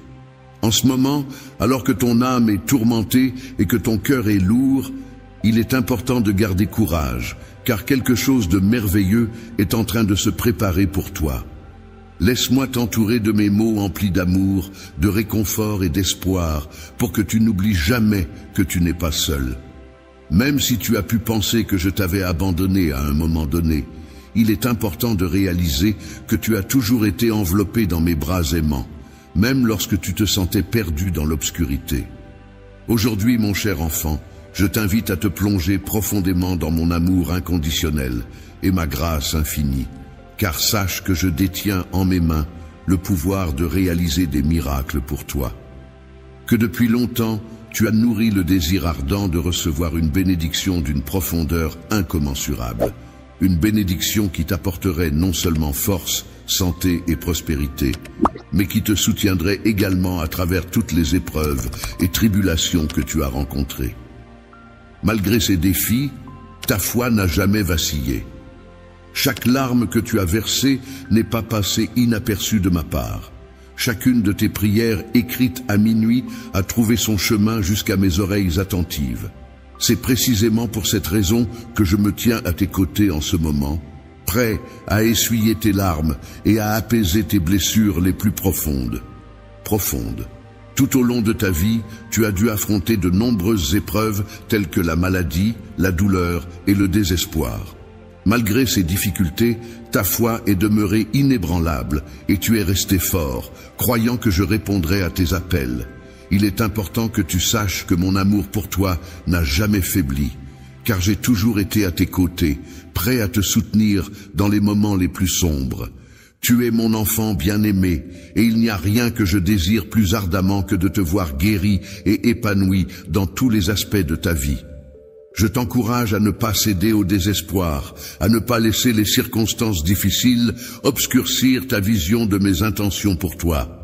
En ce moment, alors que ton âme est tourmentée et que ton cœur est lourd, il est important de garder courage, car quelque chose de merveilleux est en train de se préparer pour toi. Laisse-moi t'entourer de mes mots emplis d'amour, de réconfort et d'espoir, pour que tu n'oublies jamais que tu n'es pas seul. Même si tu as pu penser que je t'avais abandonné à un moment donné, il est important de réaliser que tu as toujours été enveloppé dans mes bras aimants, même lorsque tu te sentais perdu dans l'obscurité. Aujourd'hui, mon cher enfant, je t'invite à te plonger profondément dans mon amour inconditionnel et ma grâce infinie, car sache que je détiens en mes mains le pouvoir de réaliser des miracles pour toi. Que depuis longtemps, tu as nourri le désir ardent de recevoir une bénédiction d'une profondeur incommensurable, une bénédiction qui t'apporterait non seulement force, santé et prospérité, mais qui te soutiendrait également à travers toutes les épreuves et tribulations que tu as rencontrées. Malgré ces défis, ta foi n'a jamais vacillé. Chaque larme que tu as versée n'est pas passée inaperçue de ma part. Chacune de tes prières écrites à minuit a trouvé son chemin jusqu'à mes oreilles attentives. C'est précisément pour cette raison que je me tiens à tes côtés en ce moment, prêt à essuyer tes larmes et à apaiser tes blessures les plus profondes. Tout au long de ta vie, tu as dû affronter de nombreuses épreuves telles que la maladie, la douleur et le désespoir. Malgré ces difficultés, ta foi est demeurée inébranlable et tu es resté fort, croyant que je répondrais à tes appels. Il est important que tu saches que mon amour pour toi n'a jamais faibli, car j'ai toujours été à tes côtés, prêt à te soutenir dans les moments les plus sombres. Tu es mon enfant bien-aimé, et il n'y a rien que je désire plus ardemment que de te voir guéri et épanoui dans tous les aspects de ta vie. Je t'encourage à ne pas céder au désespoir, à ne pas laisser les circonstances difficiles obscurcir ta vision de mes intentions pour toi.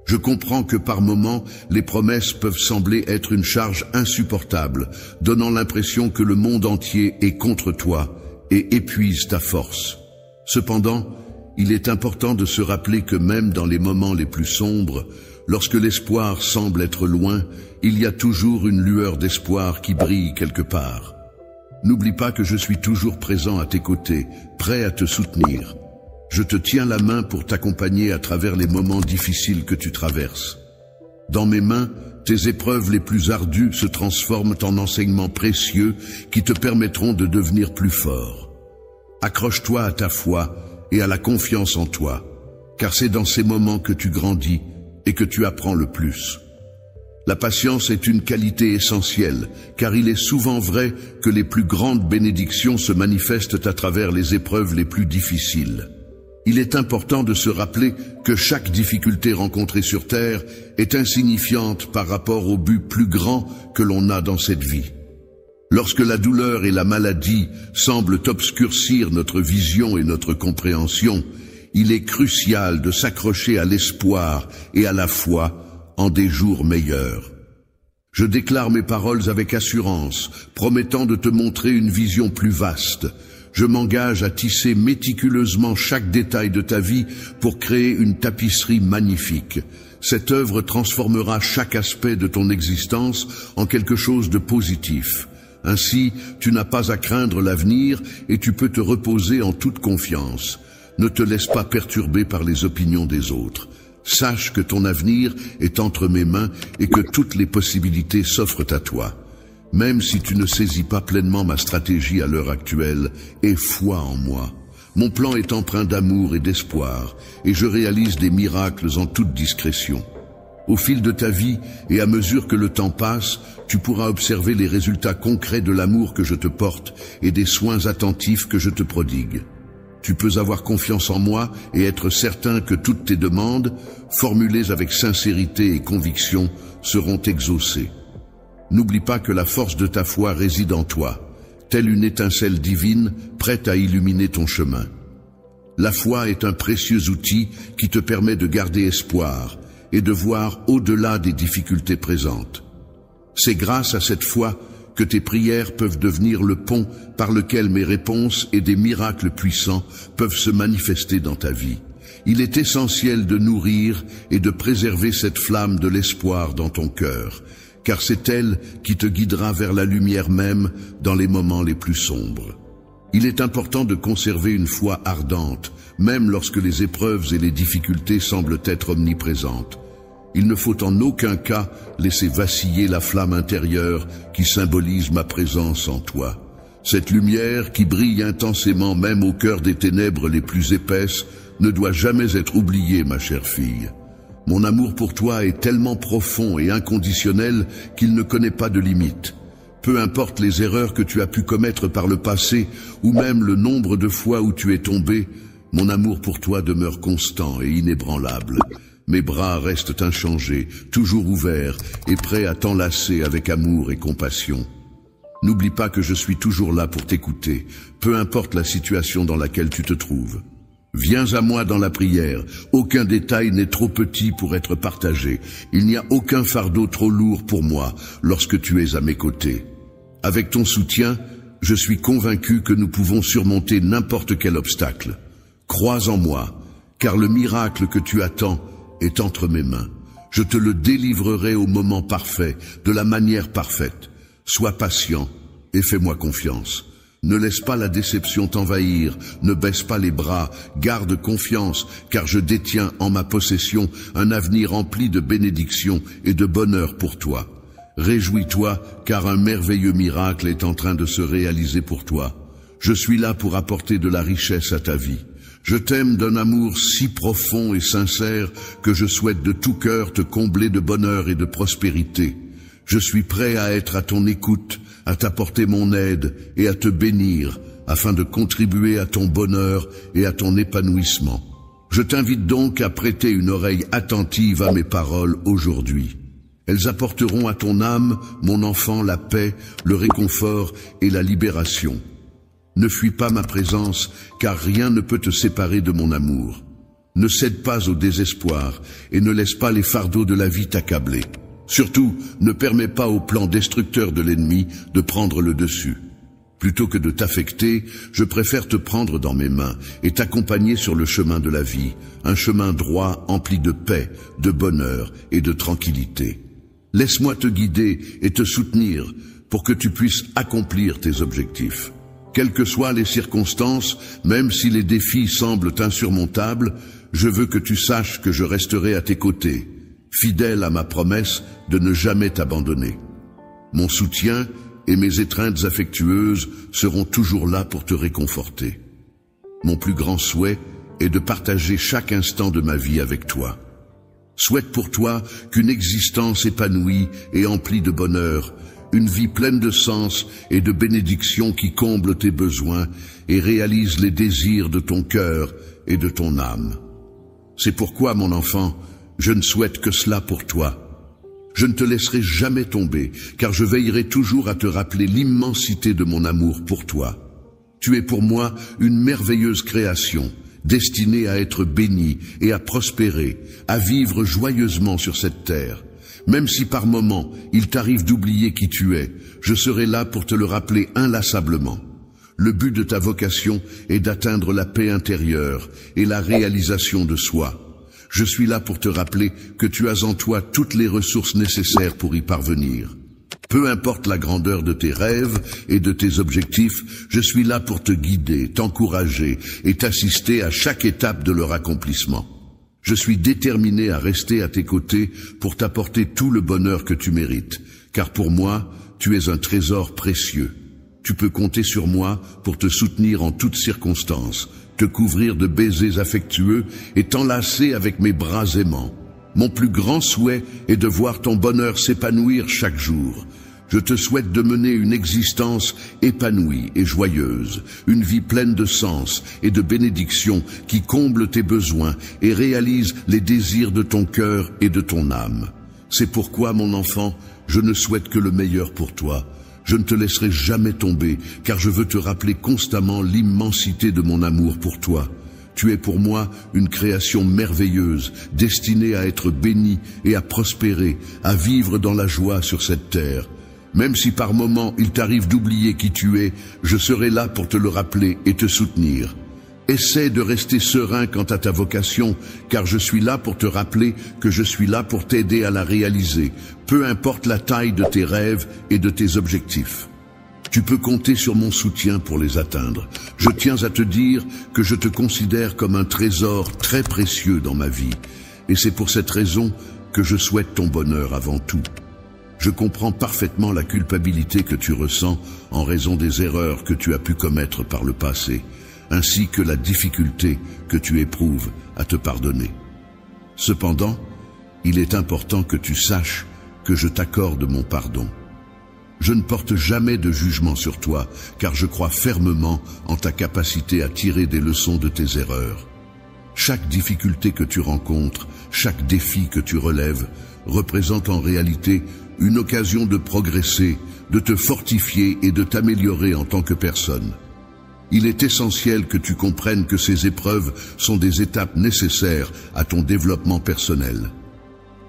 Je comprends que par moments, les promesses peuvent sembler être une charge insupportable, donnant l'impression que le monde entier est contre toi et épuise ta force. Cependant, il est important de se rappeler que même dans les moments les plus sombres, lorsque l'espoir semble être loin, il y a toujours une lueur d'espoir qui brille quelque part. N'oublie pas que je suis toujours présent à tes côtés, prêt à te soutenir. Je te tiens la main pour t'accompagner à travers les moments difficiles que tu traverses. Dans mes mains, tes épreuves les plus ardues se transforment en enseignements précieux qui te permettront de devenir plus fort. Accroche-toi à ta foi et à la confiance en toi, car c'est dans ces moments que tu grandis et que tu apprends le plus. La patience est une qualité essentielle, car il est souvent vrai que les plus grandes bénédictions se manifestent à travers les épreuves les plus difficiles. Il est important de se rappeler que chaque difficulté rencontrée sur Terre est insignifiante par rapport au but plus grand que l'on a dans cette vie. Lorsque la douleur et la maladie semblent obscurcir notre vision et notre compréhension, il est crucial de s'accrocher à l'espoir et à la foi en des jours meilleurs. Je déclare mes paroles avec assurance, promettant de te montrer une vision plus vaste. Je m'engage à tisser méticuleusement chaque détail de ta vie pour créer une tapisserie magnifique. Cette œuvre transformera chaque aspect de ton existence en quelque chose de positif. Ainsi, tu n'as pas à craindre l'avenir et tu peux te reposer en toute confiance. Ne te laisse pas perturber par les opinions des autres. Sache que ton avenir est entre mes mains et que toutes les possibilités s'offrent à toi. Même si tu ne saisis pas pleinement ma stratégie à l'heure actuelle, aie foi en moi. Mon plan est empreint d'amour et d'espoir, et je réalise des miracles en toute discrétion. Au fil de ta vie, et à mesure que le temps passe, tu pourras observer les résultats concrets de l'amour que je te porte et des soins attentifs que je te prodigue. Tu peux avoir confiance en moi et être certain que toutes tes demandes, formulées avec sincérité et conviction, seront exaucées. N'oublie pas que la force de ta foi réside en toi, telle une étincelle divine prête à illuminer ton chemin. La foi est un précieux outil qui te permet de garder espoir et de voir au-delà des difficultés présentes. C'est grâce à cette foi que tes prières peuvent devenir le pont par lequel mes réponses et des miracles puissants peuvent se manifester dans ta vie. Il est essentiel de nourrir et de préserver cette flamme de l'espoir dans ton cœur, car c'est elle qui te guidera vers la lumière même dans les moments les plus sombres. Il est important de conserver une foi ardente, même lorsque les épreuves et les difficultés semblent être omniprésentes. Il ne faut en aucun cas laisser vaciller la flamme intérieure qui symbolise ma présence en toi. Cette lumière qui brille intensément même au cœur des ténèbres les plus épaisses ne doit jamais être oubliée, ma chère fille. Mon amour pour toi est tellement profond et inconditionnel qu'il ne connaît pas de limite. Peu importe les erreurs que tu as pu commettre par le passé ou même le nombre de fois où tu es tombé, mon amour pour toi demeure constant et inébranlable. Mes bras restent inchangés, toujours ouverts et prêts à t'enlacer avec amour et compassion. N'oublie pas que je suis toujours là pour t'écouter, peu importe la situation dans laquelle tu te trouves. Viens à moi dans la prière, aucun détail n'est trop petit pour être partagé. Il n'y a aucun fardeau trop lourd pour moi lorsque tu es à mes côtés. Avec ton soutien, je suis convaincu que nous pouvons surmonter n'importe quel obstacle. Crois en moi, car le miracle que tu attends est entre mes mains. Je te le délivrerai au moment parfait, de la manière parfaite. Sois patient et fais-moi confiance. Ne laisse pas la déception t'envahir, ne baisse pas les bras, garde confiance, car je détiens en ma possession un avenir rempli de bénédictions et de bonheur pour toi. Réjouis-toi, car un merveilleux miracle est en train de se réaliser pour toi. Je suis là pour apporter de la richesse à ta vie. Je t'aime d'un amour si profond et sincère que je souhaite de tout cœur te combler de bonheur et de prospérité. Je suis prêt à être à ton écoute, à t'apporter mon aide et à te bénir, afin de contribuer à ton bonheur et à ton épanouissement. Je t'invite donc à prêter une oreille attentive à mes paroles aujourd'hui. Elles apporteront à ton âme, mon enfant, la paix, le réconfort et la libération. Ne fuis pas ma présence, car rien ne peut te séparer de mon amour. Ne cède pas au désespoir et ne laisse pas les fardeaux de la vie t'accabler. Surtout, ne permets pas au plan destructeur de l'ennemi de prendre le dessus. Plutôt que de t'affecter, je préfère te prendre dans mes mains et t'accompagner sur le chemin de la vie, un chemin droit empli de paix, de bonheur et de tranquillité. Laisse-moi te guider et te soutenir pour que tu puisses accomplir tes objectifs. Quelles que soient les circonstances, même si les défis semblent insurmontables, je veux que tu saches que je resterai à tes côtés, fidèle à ma promesse de ne jamais t'abandonner. Mon soutien et mes étreintes affectueuses seront toujours là pour te réconforter. Mon plus grand souhait est de partager chaque instant de ma vie avec toi. souhaite pour toi qu'une existence épanouie et emplie de bonheur, une vie pleine de sens et de bénédictions qui comble tes besoins et réalise les désirs de ton cœur et de ton âme. C'est pourquoi, mon enfant, je ne souhaite que cela pour toi. Je ne te laisserai jamais tomber, car je veillerai toujours à te rappeler l'immensité de mon amour pour toi. Tu es pour moi une merveilleuse création, destinée à être bénie et à prospérer, à vivre joyeusement sur cette terre. Même si par moments il t'arrive d'oublier qui tu es, je serai là pour te le rappeler inlassablement. Le but de ta vocation est d'atteindre la paix intérieure et la réalisation de soi. Je suis là pour te rappeler que tu as en toi toutes les ressources nécessaires pour y parvenir. Peu importe la grandeur de tes rêves et de tes objectifs, je suis là pour te guider, t'encourager et t'assister à chaque étape de leur accomplissement. Je suis déterminé à rester à tes côtés pour t'apporter tout le bonheur que tu mérites, car pour moi, tu es un trésor précieux. Tu peux compter sur moi pour te soutenir en toutes circonstances, te couvrir de baisers affectueux et t'enlacer avec mes bras aimants. Mon plus grand souhait est de voir ton bonheur s'épanouir chaque jour. Je te souhaite de mener une existence épanouie et joyeuse, une vie pleine de sens et de bénédictions qui comble tes besoins et réalise les désirs de ton cœur et de ton âme. C'est pourquoi, mon enfant, je ne souhaite que le meilleur pour toi. Je ne te laisserai jamais tomber, car je veux te rappeler constamment l'immensité de mon amour pour toi. Tu es pour moi une création merveilleuse, destinée à être bénie et à prospérer, à vivre dans la joie sur cette terre. Même si par moments il t'arrive d'oublier qui tu es, je serai là pour te le rappeler et te soutenir. Essaie de rester serein quant à ta vocation, car je suis là pour te rappeler que je suis là pour t'aider à la réaliser, peu importe la taille de tes rêves et de tes objectifs. Tu peux compter sur mon soutien pour les atteindre. Je tiens à te dire que je te considère comme un trésor très précieux dans ma vie, et c'est pour cette raison que je souhaite ton bonheur avant tout. Je comprends parfaitement la culpabilité que tu ressens en raison des erreurs que tu as pu commettre par le passé, ainsi que la difficulté que tu éprouves à te pardonner. Cependant, il est important que tu saches que je t'accorde mon pardon. Je ne porte jamais de jugement sur toi, car je crois fermement en ta capacité à tirer des leçons de tes erreurs. Chaque difficulté que tu rencontres, chaque défi que tu relèves, représente en réalité une occasion de progresser, de te fortifier et de t'améliorer en tant que personne. Il est essentiel que tu comprennes que ces épreuves sont des étapes nécessaires à ton développement personnel.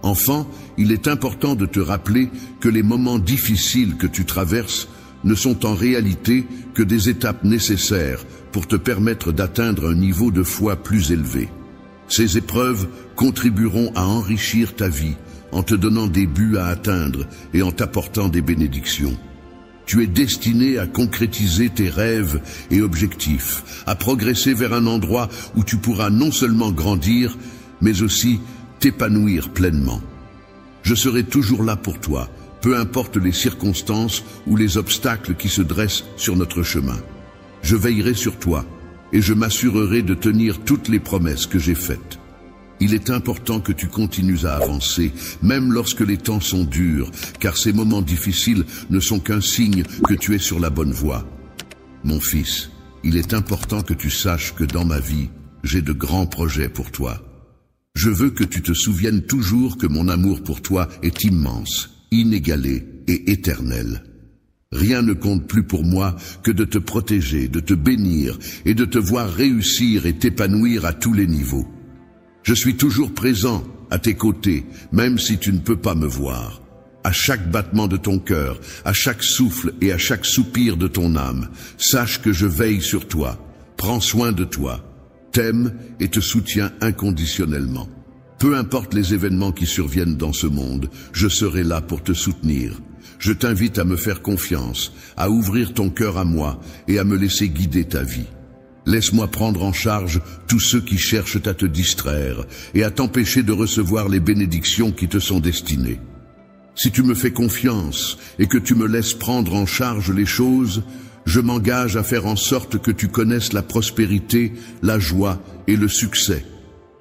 Enfin, il est important de te rappeler que les moments difficiles que tu traverses ne sont en réalité que des étapes nécessaires pour te permettre d'atteindre un niveau de foi plus élevé. Ces épreuves contribueront à enrichir ta vie en te donnant des buts à atteindre et en t'apportant des bénédictions. Tu es destiné à concrétiser tes rêves et objectifs, à progresser vers un endroit où tu pourras non seulement grandir, mais aussi t'épanouir pleinement. Je serai toujours là pour toi, peu importe les circonstances ou les obstacles qui se dressent sur notre chemin. Je veillerai sur toi et je m'assurerai de tenir toutes les promesses que j'ai faites. Il est important que tu continues à avancer, même lorsque les temps sont durs, car ces moments difficiles ne sont qu'un signe que tu es sur la bonne voie. Mon fils, il est important que tu saches que dans ma vie, j'ai de grands projets pour toi. Je veux que tu te souviennes toujours que mon amour pour toi est immense, inégalé et éternel. Rien ne compte plus pour moi que de te protéger, de te bénir et de te voir réussir et t'épanouir à tous les niveaux. Je suis toujours présent à tes côtés, même si tu ne peux pas me voir. À chaque battement de ton cœur, à chaque souffle et à chaque soupir de ton âme, sache que je veille sur toi, prends soin de toi, t'aime et te soutiens inconditionnellement. Peu importe les événements qui surviennent dans ce monde, je serai là pour te soutenir. Je t'invite à me faire confiance, à ouvrir ton cœur à moi et à me laisser guider ta vie. Laisse-moi prendre en charge tous ceux qui cherchent à te distraire et à t'empêcher de recevoir les bénédictions qui te sont destinées. Si tu me fais confiance et que tu me laisses prendre en charge les choses, je m'engage à faire en sorte que tu connaisses la prospérité, la joie et le succès.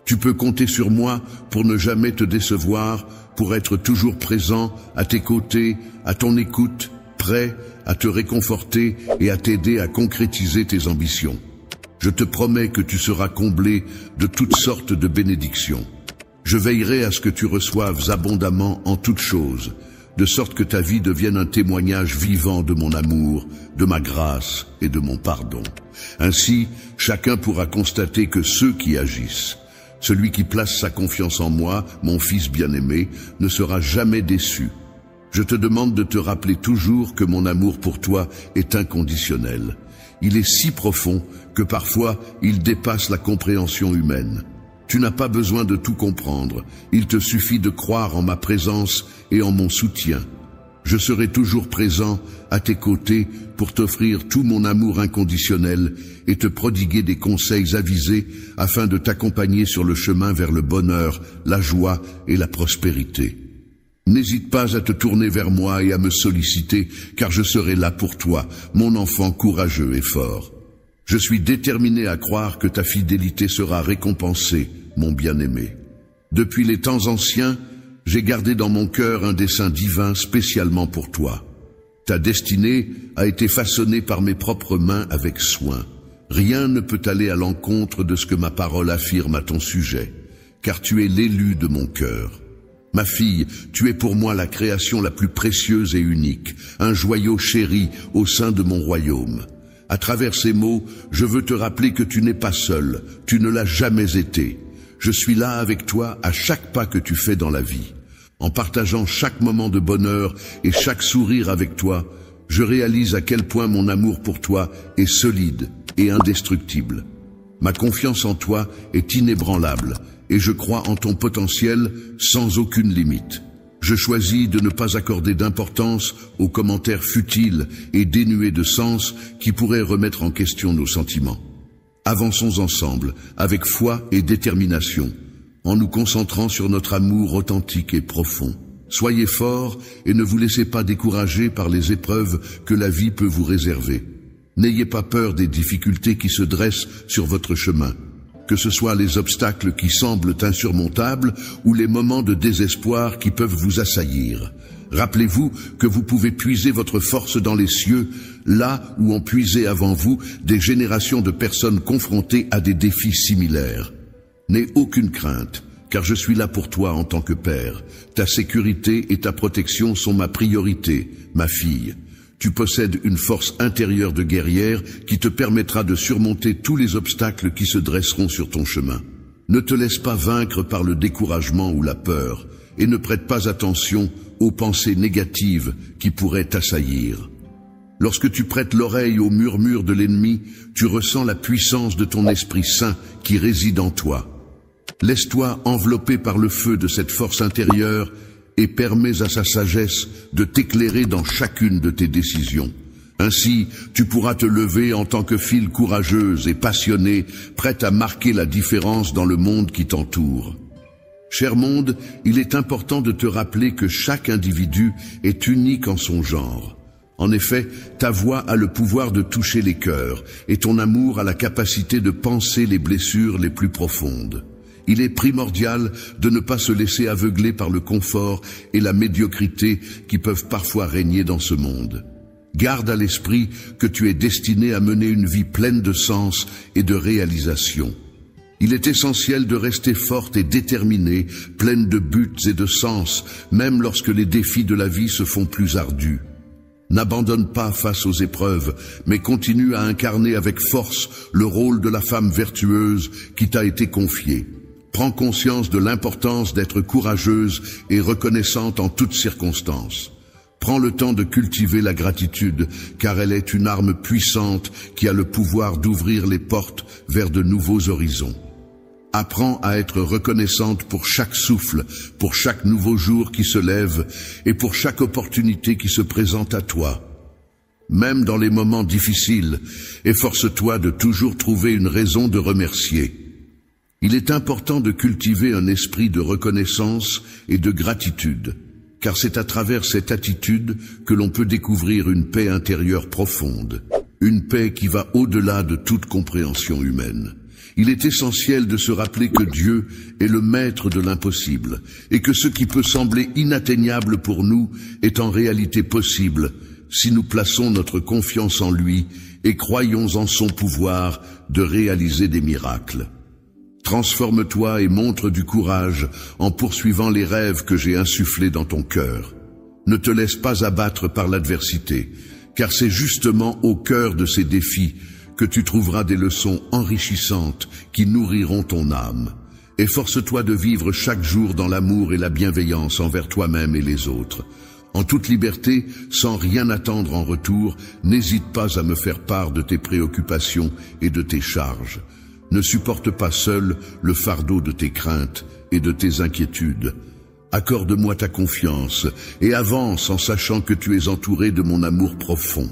Tu peux compter sur moi pour ne jamais te décevoir, pour être toujours présent, à tes côtés, à ton écoute, prêt à te réconforter et à t'aider à concrétiser tes ambitions. Je te promets que tu seras comblé de toutes sortes de bénédictions. Je veillerai à ce que tu reçoives abondamment en toutes choses, de sorte que ta vie devienne un témoignage vivant de mon amour, de ma grâce et de mon pardon. Ainsi, chacun pourra constater que ceux qui agissent, celui qui place sa confiance en moi, mon fils bien-aimé, ne sera jamais déçu. Je te demande de te rappeler toujours que mon amour pour toi est inconditionnel. Il est si profond que parfois il dépasse la compréhension humaine. Tu n'as pas besoin de tout comprendre, il te suffit de croire en ma présence et en mon soutien. Je serai toujours présent à tes côtés pour t'offrir tout mon amour inconditionnel et te prodiguer des conseils avisés afin de t'accompagner sur le chemin vers le bonheur, la joie et la prospérité. N'hésite pas à te tourner vers moi et à me solliciter, car je serai là pour toi, mon enfant courageux et fort. Je suis déterminé à croire que ta fidélité sera récompensée, mon bien-aimé. Depuis les temps anciens, j'ai gardé dans mon cœur un dessein divin spécialement pour toi. Ta destinée a été façonnée par mes propres mains avec soin. Rien ne peut aller à l'encontre de ce que ma parole affirme à ton sujet, car tu es l'élu de mon cœur. Ma fille, tu es pour moi la création la plus précieuse et unique, un joyau chéri au sein de mon royaume. À travers ces mots, je veux te rappeler que tu n'es pas seul, tu ne l'as jamais été. Je suis là avec toi à chaque pas que tu fais dans la vie. En partageant chaque moment de bonheur et chaque sourire avec toi, je réalise à quel point mon amour pour toi est solide et indestructible. Ma confiance en toi est inébranlable et je crois en ton potentiel sans aucune limite. Je choisis de ne pas accorder d'importance aux commentaires futiles et dénués de sens qui pourraient remettre en question nos sentiments. Avançons ensemble, avec foi et détermination, en nous concentrant sur notre amour authentique et profond. Soyez forts et ne vous laissez pas décourager par les épreuves que la vie peut vous réserver. N'ayez pas peur des difficultés qui se dressent sur votre chemin, que ce soit les obstacles qui semblent insurmontables ou les moments de désespoir qui peuvent vous assaillir. Rappelez-vous que vous pouvez puiser votre force dans les cieux, là où ont puisé avant vous des générations de personnes confrontées à des défis similaires. N'aie aucune crainte, car je suis là pour toi en tant que père. Ta sécurité et ta protection sont ma priorité, ma fille. Tu possèdes une force intérieure de guerrière qui te permettra de surmonter tous les obstacles qui se dresseront sur ton chemin. Ne te laisse pas vaincre par le découragement ou la peur, et ne prête pas attention aux pensées négatives qui pourraient t'assaillir. Lorsque tu prêtes l'oreille aux murmures de l'ennemi, tu ressens la puissance de ton Esprit Saint qui réside en toi. Laisse-toi envelopper par le feu de cette force intérieure et permets à sa sagesse de t'éclairer dans chacune de tes décisions. Ainsi, tu pourras te lever en tant que fille courageuse et passionnée, prête à marquer la différence dans le monde qui t'entoure. Cher monde, il est important de te rappeler que chaque individu est unique en son genre. En effet, ta voix a le pouvoir de toucher les cœurs et ton amour a la capacité de panser les blessures les plus profondes. Il est primordial de ne pas se laisser aveugler par le confort et la médiocrité qui peuvent parfois régner dans ce monde. Garde à l'esprit que tu es destiné à mener une vie pleine de sens et de réalisation. Il est essentiel de rester forte et déterminée, pleine de buts et de sens, même lorsque les défis de la vie se font plus ardus. N'abandonne pas face aux épreuves, mais continue à incarner avec force le rôle de la femme vertueuse qui t'a été confiée. Prends conscience de l'importance d'être courageuse et reconnaissante en toutes circonstances. Prends le temps de cultiver la gratitude, car elle est une arme puissante qui a le pouvoir d'ouvrir les portes vers de nouveaux horizons. Apprends à être reconnaissante pour chaque souffle, pour chaque nouveau jour qui se lève et pour chaque opportunité qui se présente à toi. Même dans les moments difficiles, efforce-toi de toujours trouver une raison de remercier. Il est important de cultiver un esprit de reconnaissance et de gratitude, car c'est à travers cette attitude que l'on peut découvrir une paix intérieure profonde, une paix qui va au-delà de toute compréhension humaine. Il est essentiel de se rappeler que Dieu est le maître de l'impossible et que ce qui peut sembler inatteignable pour nous est en réalité possible si nous plaçons notre confiance en lui et croyons en son pouvoir de réaliser des miracles. Transforme-toi et montre du courage en poursuivant les rêves que j'ai insufflés dans ton cœur. Ne te laisse pas abattre par l'adversité, car c'est justement au cœur de ces défis que tu trouveras des leçons enrichissantes qui nourriront ton âme. Efforce-toi de vivre chaque jour dans l'amour et la bienveillance envers toi-même et les autres. En toute liberté, sans rien attendre en retour, n'hésite pas à me faire part de tes préoccupations et de tes charges. Ne supporte pas seul le fardeau de tes craintes et de tes inquiétudes. Accorde-moi ta confiance et avance en sachant que tu es entouré de mon amour profond.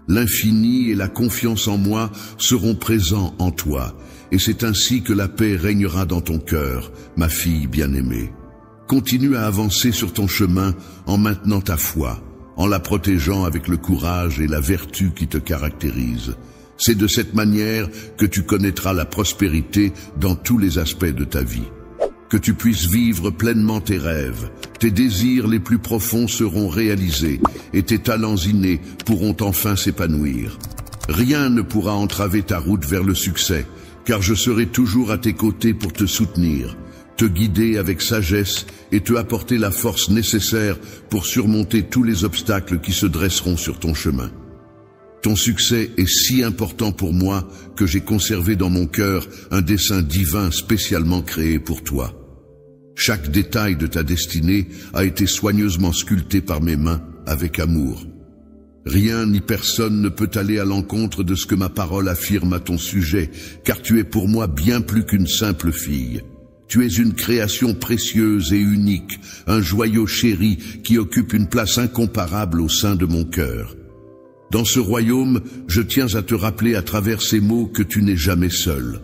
L'infini et la confiance en moi seront présents en toi, et c'est ainsi que la paix régnera dans ton cœur, ma fille bien-aimée. Continue à avancer sur ton chemin en maintenant ta foi, en la protégeant avec le courage et la vertu qui te caractérisent. C'est de cette manière que tu connaîtras la prospérité dans tous les aspects de ta vie. Que tu puisses vivre pleinement tes rêves, tes désirs les plus profonds seront réalisés et tes talents innés pourront enfin s'épanouir. Rien ne pourra entraver ta route vers le succès, car je serai toujours à tes côtés pour te soutenir, te guider avec sagesse et te apporter la force nécessaire pour surmonter tous les obstacles qui se dresseront sur ton chemin. Ton succès est si important pour moi que j'ai conservé dans mon cœur un dessein divin spécialement créé pour toi. Chaque détail de ta destinée a été soigneusement sculpté par mes mains avec amour. Rien ni personne ne peut aller à l'encontre de ce que ma parole affirme à ton sujet, car tu es pour moi bien plus qu'une simple fille. Tu es une création précieuse et unique, un joyau chéri qui occupe une place incomparable au sein de mon cœur. Dans ce royaume, je tiens à te rappeler à travers ces mots que tu n'es jamais seul.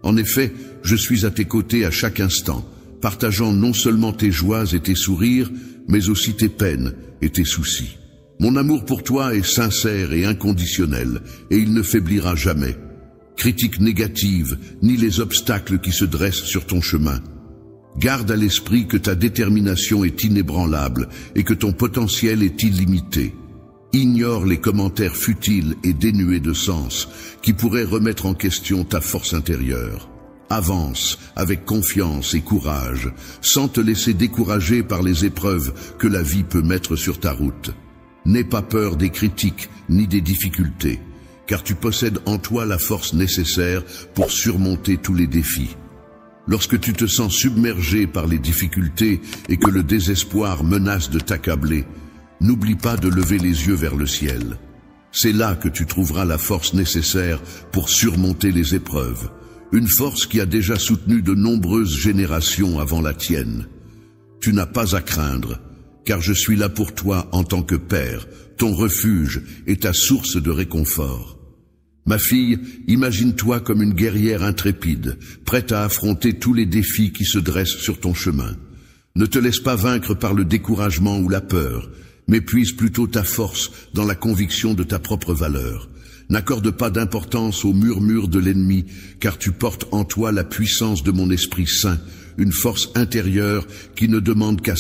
En effet, je suis à tes côtés à chaque instant, partageant non seulement tes joies et tes sourires, mais aussi tes peines et tes soucis. Mon amour pour toi est sincère et inconditionnel, et il ne faiblira jamais. Critique négative, ni les obstacles qui se dressent sur ton chemin. Garde à l'esprit que ta détermination est inébranlable et que ton potentiel est illimité. Ignore les commentaires futiles et dénués de sens qui pourraient remettre en question ta force intérieure. Avance avec confiance et courage, sans te laisser décourager par les épreuves que la vie peut mettre sur ta route. N'aie pas peur des critiques ni des difficultés, car tu possèdes en toi la force nécessaire pour surmonter tous les défis. Lorsque tu te sens submergé par les difficultés et que le désespoir menace de t'accabler, n'oublie pas de lever les yeux vers le ciel. C'est là que tu trouveras la force nécessaire pour surmonter les épreuves. Une force qui a déjà soutenu de nombreuses générations avant la tienne. Tu n'as pas à craindre, car je suis là pour toi en tant que père, ton refuge et ta source de réconfort. Ma fille, imagine-toi comme une guerrière intrépide, prête à affronter tous les défis qui se dressent sur ton chemin. Ne te laisse pas vaincre par le découragement ou la peur, mais puise plutôt ta force dans la conviction de ta propre valeur. N'accorde pas d'importance aux murmures de l'ennemi, car tu portes en toi la puissance de mon Esprit Saint, une force intérieure qui ne demande qu'à